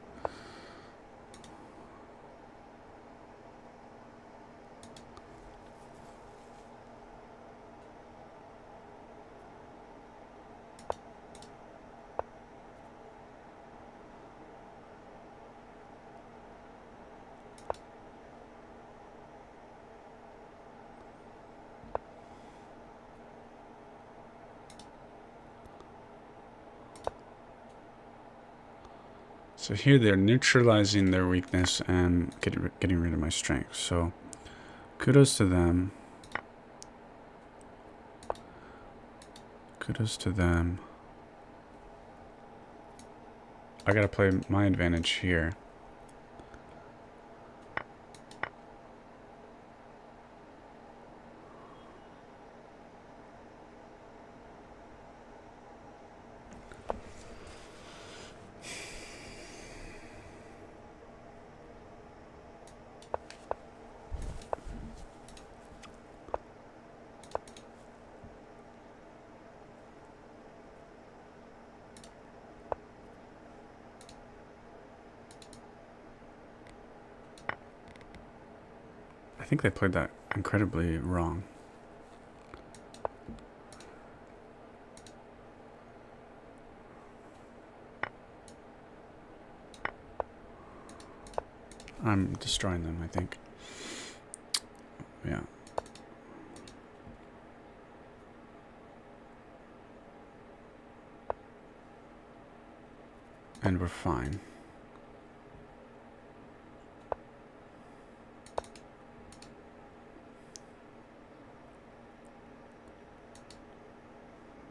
So here they're neutralizing their weakness and getting rid of my strength. So kudos to them. Kudos to them. I gotta play my advantage here. I think they played that incredibly wrong. I'm destroying them, I think. Yeah. And we're fine.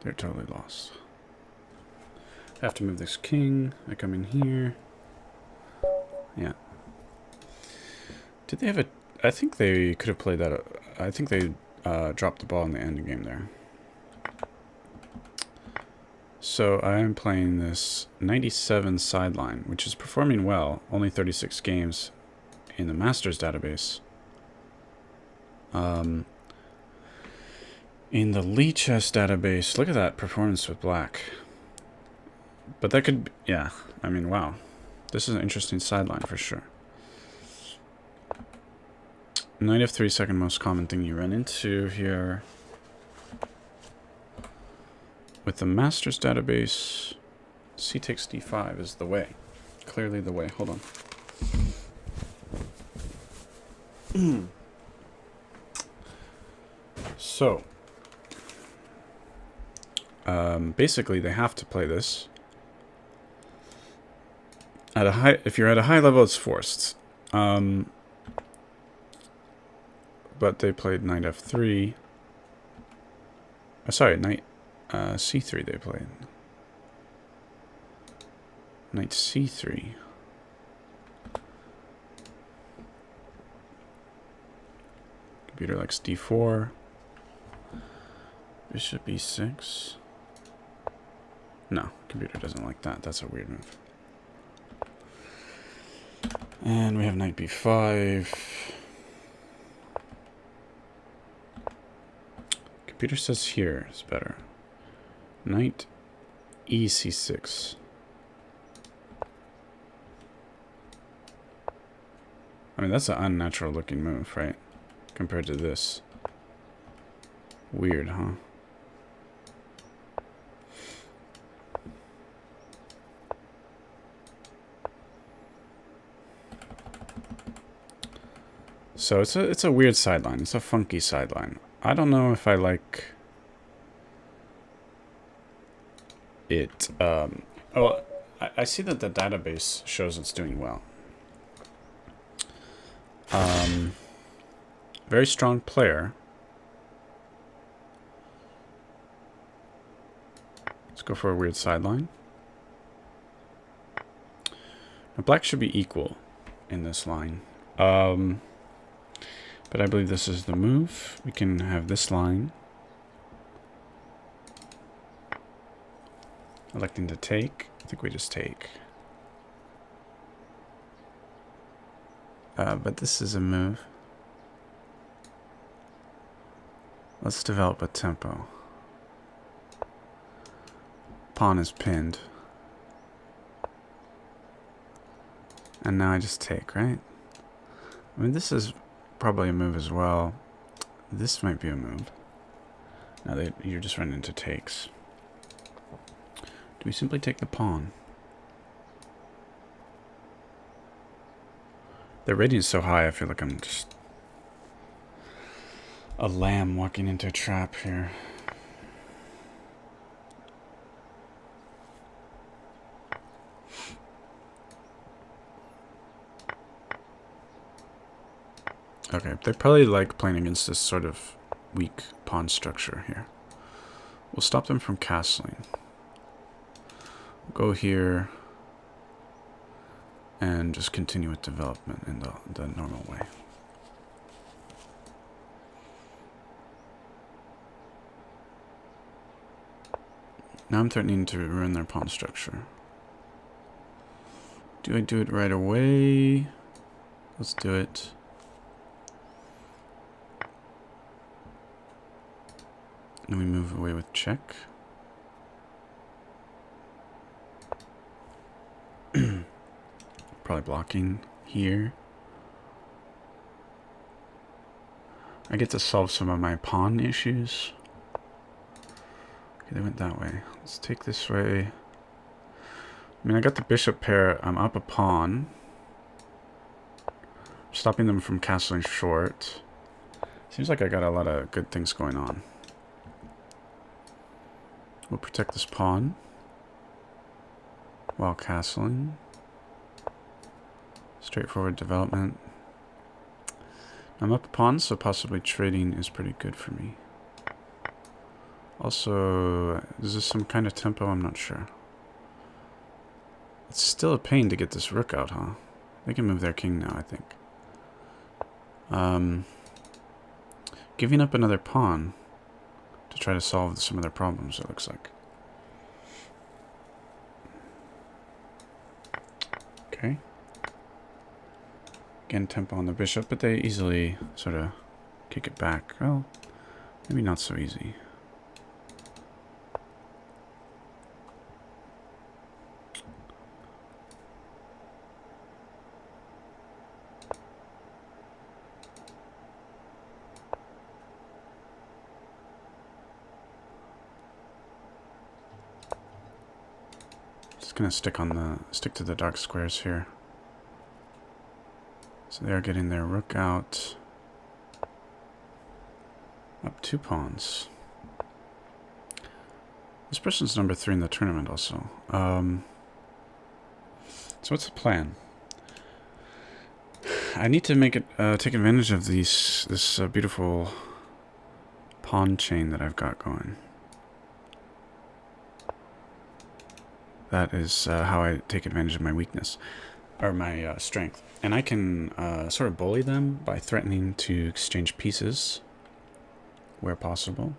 They're totally lost. I have to move this king. I come in here. Yeah. Did they have a... I think they could have played that... I think they dropped the ball in the end game there. So I am playing this 97 sideline, which is performing well. Only 36 games in the Masters database. In the Lee Chess database, look at that performance with black. But that could... yeah, I mean, wow. This is an interesting sideline for sure. Knight f3, second most common thing you run into here. With the Masters database, c takes d5 is the way. Clearly the way. Hold on. So, basically they have to play this. if you're at a high level, it's forced. But they played knight f3. Sorry, knight c3 they played. Knight c3. Computer likes d4. Bishop e6. No, computer doesn't like that. That's a weird move. And we have knight b5. Computer says here is better. Knight ec6. I mean, that's an unnatural looking move, right? Compared to this. Weird, huh? So it's a weird sideline. It's a funky sideline. I don't know if I like it. Oh, I see that the database shows it's doing well. Very strong player. Let's go for a weird sideline. Now black should be equal in this line. But I believe this is the move. We can have this line. Electing to take. I think we just take. But this is a move. Let's develop a tempo. Pawn is pinned. And now I just take, right? I mean, this is probably a move as well. This might be a move. Now you're just running into takes. Do we simply take the pawn? The rating is so high, I feel like I'm just a lamb walking into a trap here. Okay, they probably like playing against this sort of weak pawn structure here. We'll stop them from castling. Go here and just continue with development in the normal way. Now I'm threatening to ruin their pawn structure. Do I do it right away? Let's do it. And we move away with check. Probably blocking here. I get to solve some of my pawn issues. Okay, they went that way. Let's take this way. I mean, I got the bishop pair. I'm up a pawn. Stopping them from castling short. Seems like I got a lot of good things going on. We'll protect this pawn while castling. Straightforward development. I'm up a pawn, so possibly trading is pretty good for me. Also, is this some kind of tempo? I'm not sure. It's still a pain to get this rook out, huh? They can move their king now, I think. Giving up another pawn to try to solve some of their problems, it looks like. Okay. Again, tempo on the bishop, but they easily sort of kick it back. Well, maybe not so easy. Gonna stick to the dark squares here. So they are getting their rook out. Up 2 pawns. This person's number 3 in the tournament also. So what's the plan? I need to make it take advantage of this beautiful pawn chain that I've got going. That is how I take advantage of my weakness, or my strength. And I can sort of bully them by threatening to exchange pieces where possible.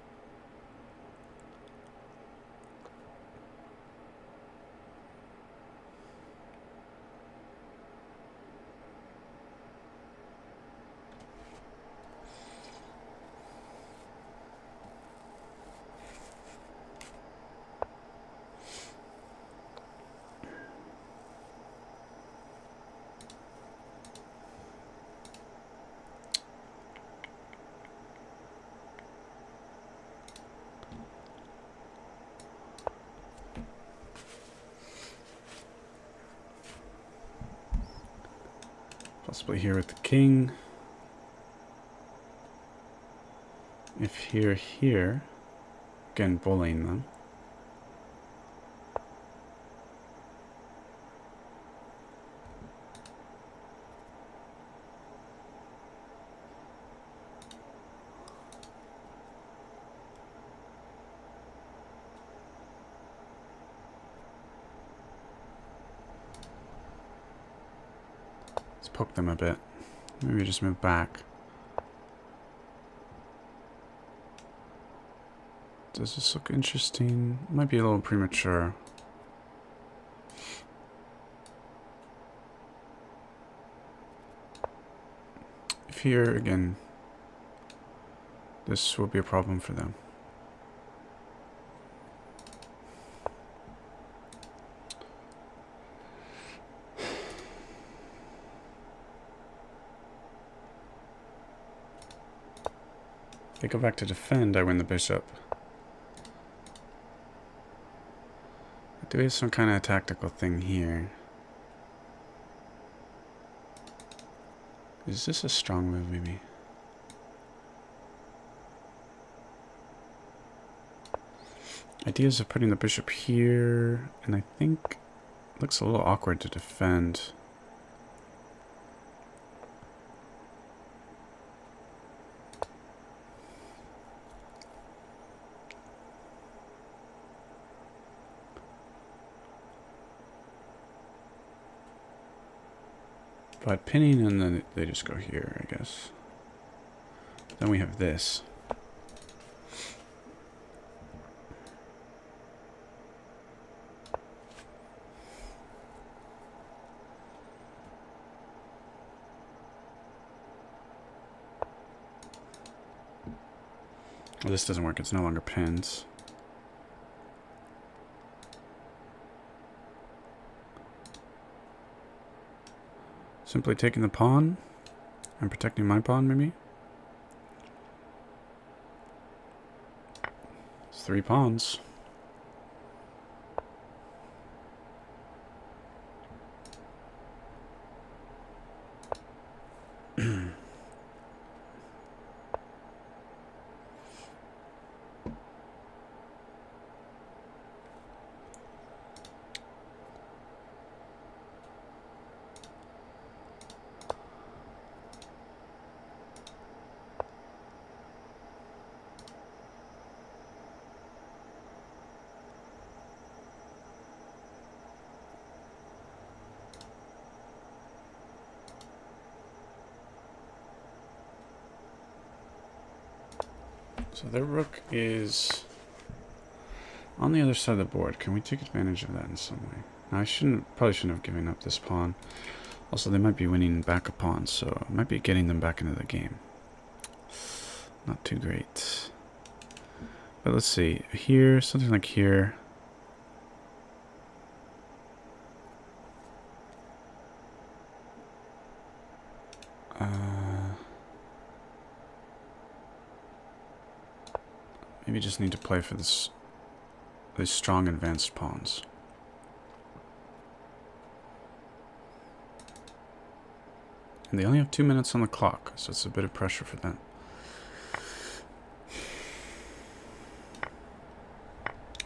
Possibly here with the king. If here, again bullying them. Poke them a bit. Maybe just move back. Does this look interesting? Might be a little premature. If here, again, this will be a problem for them. If they go back to defend, I win the bishop. Do we have some kind of tactical thing here? Is this a strong move, maybe? Ideas of putting the bishop here, and I think it looks a little awkward to defend. But pinning, and then they just go here, I guess. Then we have this. Well, this doesn't work. It's no longer pins. Simply taking the pawn and protecting my pawn, maybe? It's 3 pawns. So their rook is on the other side of the board. Can we take advantage of that in some way? Now, probably shouldn't have given up this pawn. Also, they might be winning back a pawn, so it might be getting them back into the game. Not too great. But let's see. Here, something like here. Maybe just need to play for these strong advanced pawns. And they only have 2 minutes on the clock, so it's a bit of pressure for them.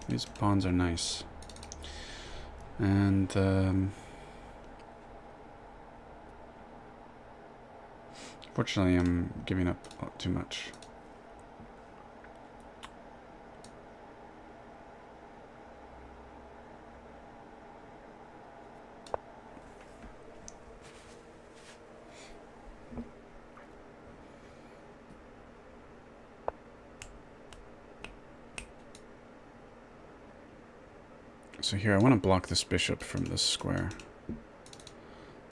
These pawns are nice. And Fortunately, I'm giving up too much. So here, I want to block this bishop from this square.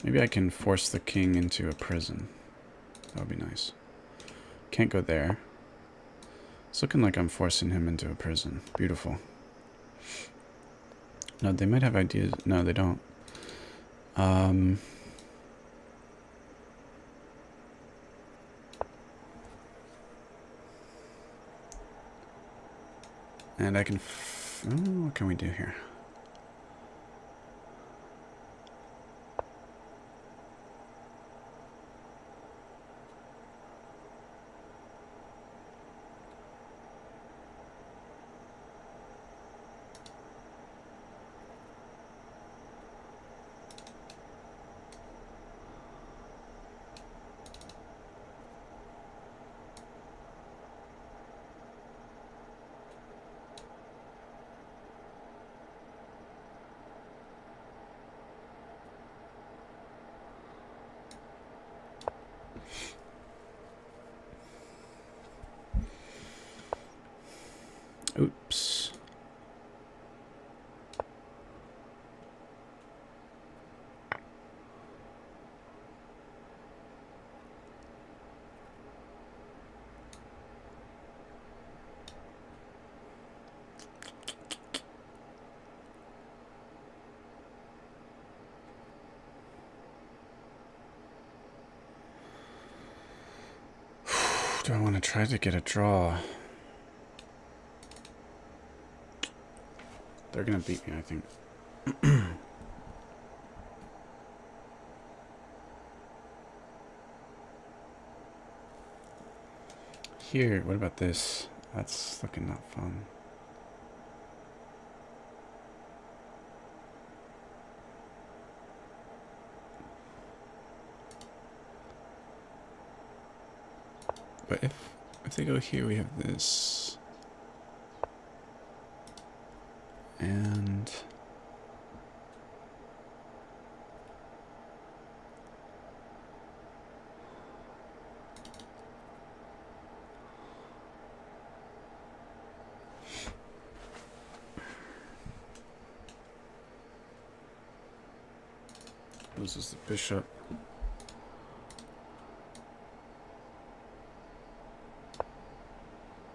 Maybe I can force the king into a prison. That would be nice. Can't go there. It's looking like I'm forcing him into a prison. Beautiful. No, they might have ideas. No, they don't. And I can... oh, what can we do here? Oops. Do I want to try to get a draw? They're gonna beat me, I think. Here, what about this? That's looking not fun. But if they go here, we have this. And loses the bishop.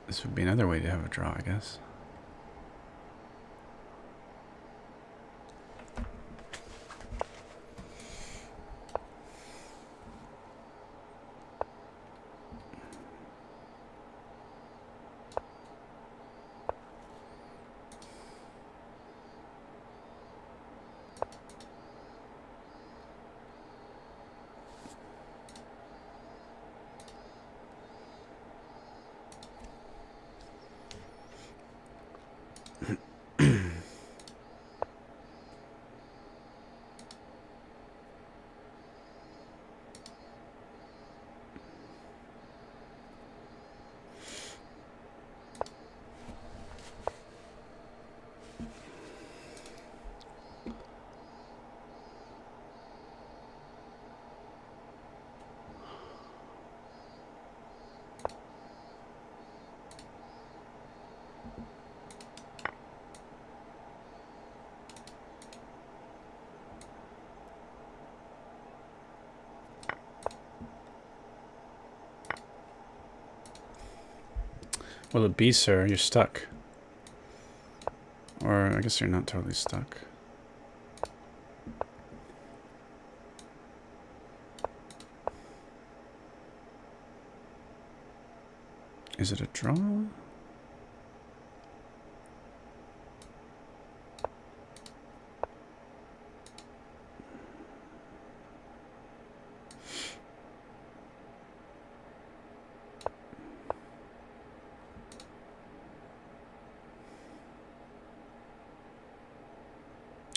This would be another way to have a draw, I guess. Will it be, sir? You're stuck. Or I guess you're not totally stuck. Is it a draw?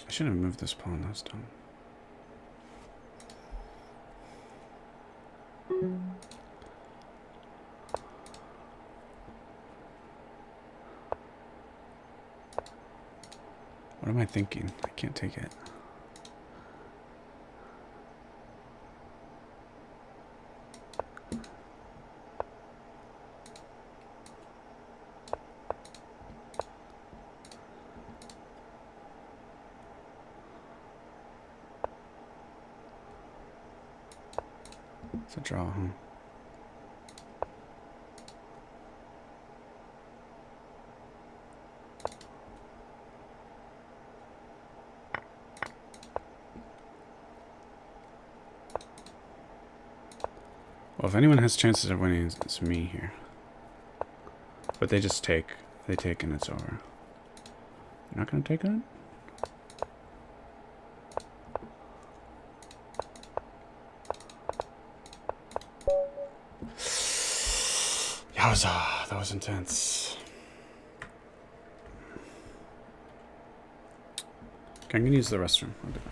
I should have moved this pawn last time. What am I thinking? I can't take it. It's a draw, huh? Well, if anyone has chances of winning, it's me here. But they just take. They take and it's over. You're not going to take that? Yowza, that was intense. Okay, I'm going to use the restroom. I'll do that.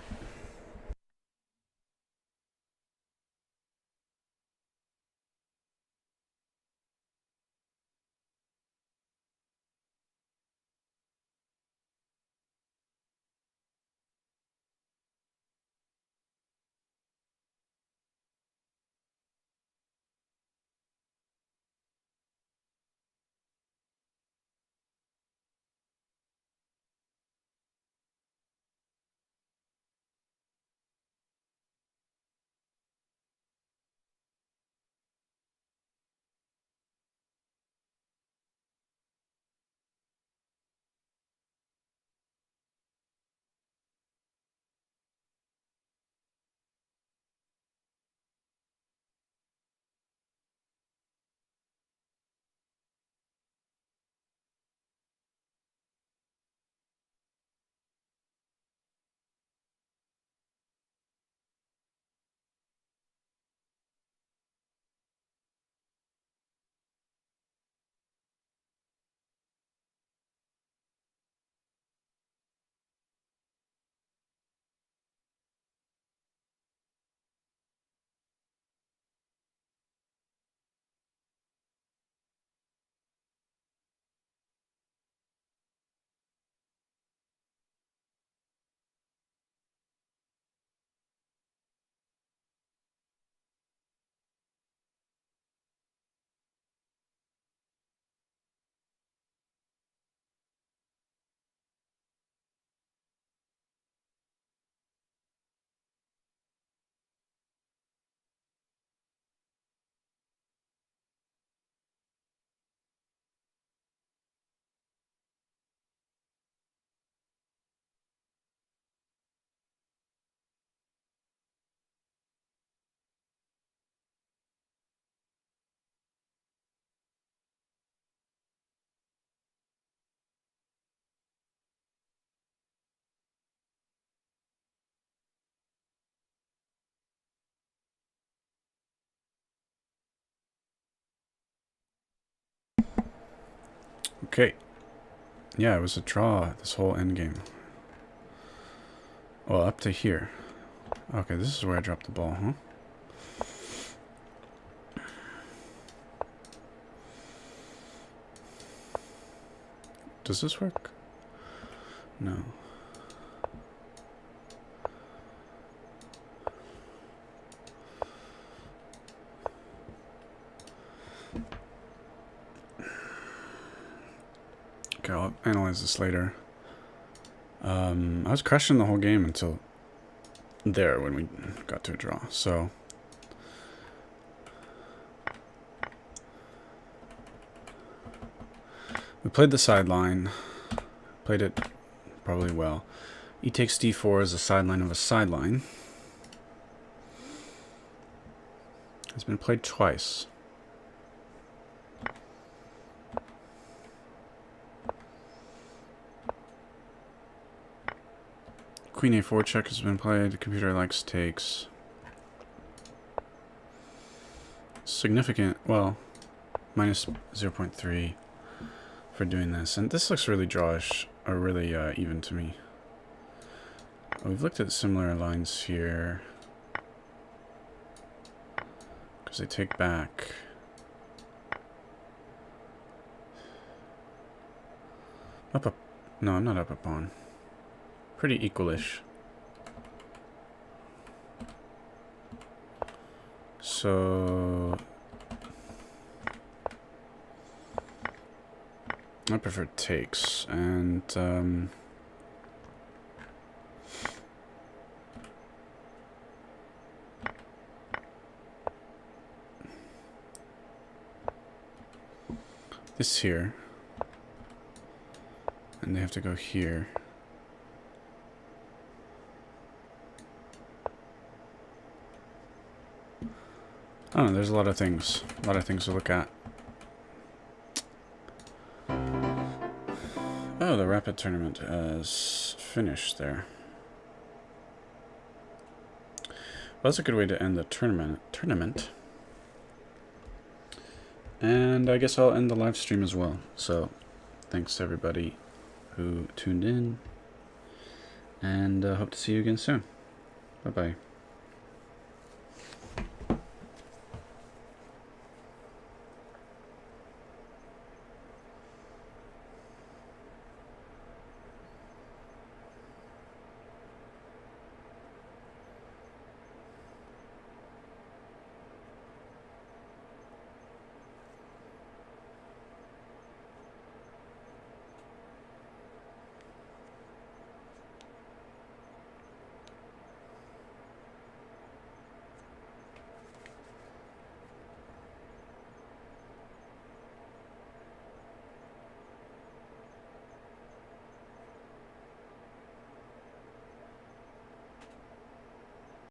Okay. Yeah, it was a draw this whole endgame. Well, up to here. Okay, this is where I dropped the ball, huh? Does this work? No. Okay, I'll analyze this later. I was crushing the whole game until there when we got to a draw. So we played the sideline, played it probably well. E takes d4 is a sideline of a sideline. It's been played twice. Queen a4 check has been played. The computer likes takes. Significant, well, minus 0.3 for doing this. And this looks really drawish, or really even to me. We've looked at similar lines here. Because they take back. Up a... No, I'm not up a pawn. pretty equalish. So I prefer takes, and this here, and they have to go here. I don't know, there's a lot of things to look at. Oh, the rapid tournament has finished there. Well, that's a good way to end the tournament. And I guess I'll end the live stream as well. So, thanks to everybody who tuned in. And hope to see you again soon. Bye-bye.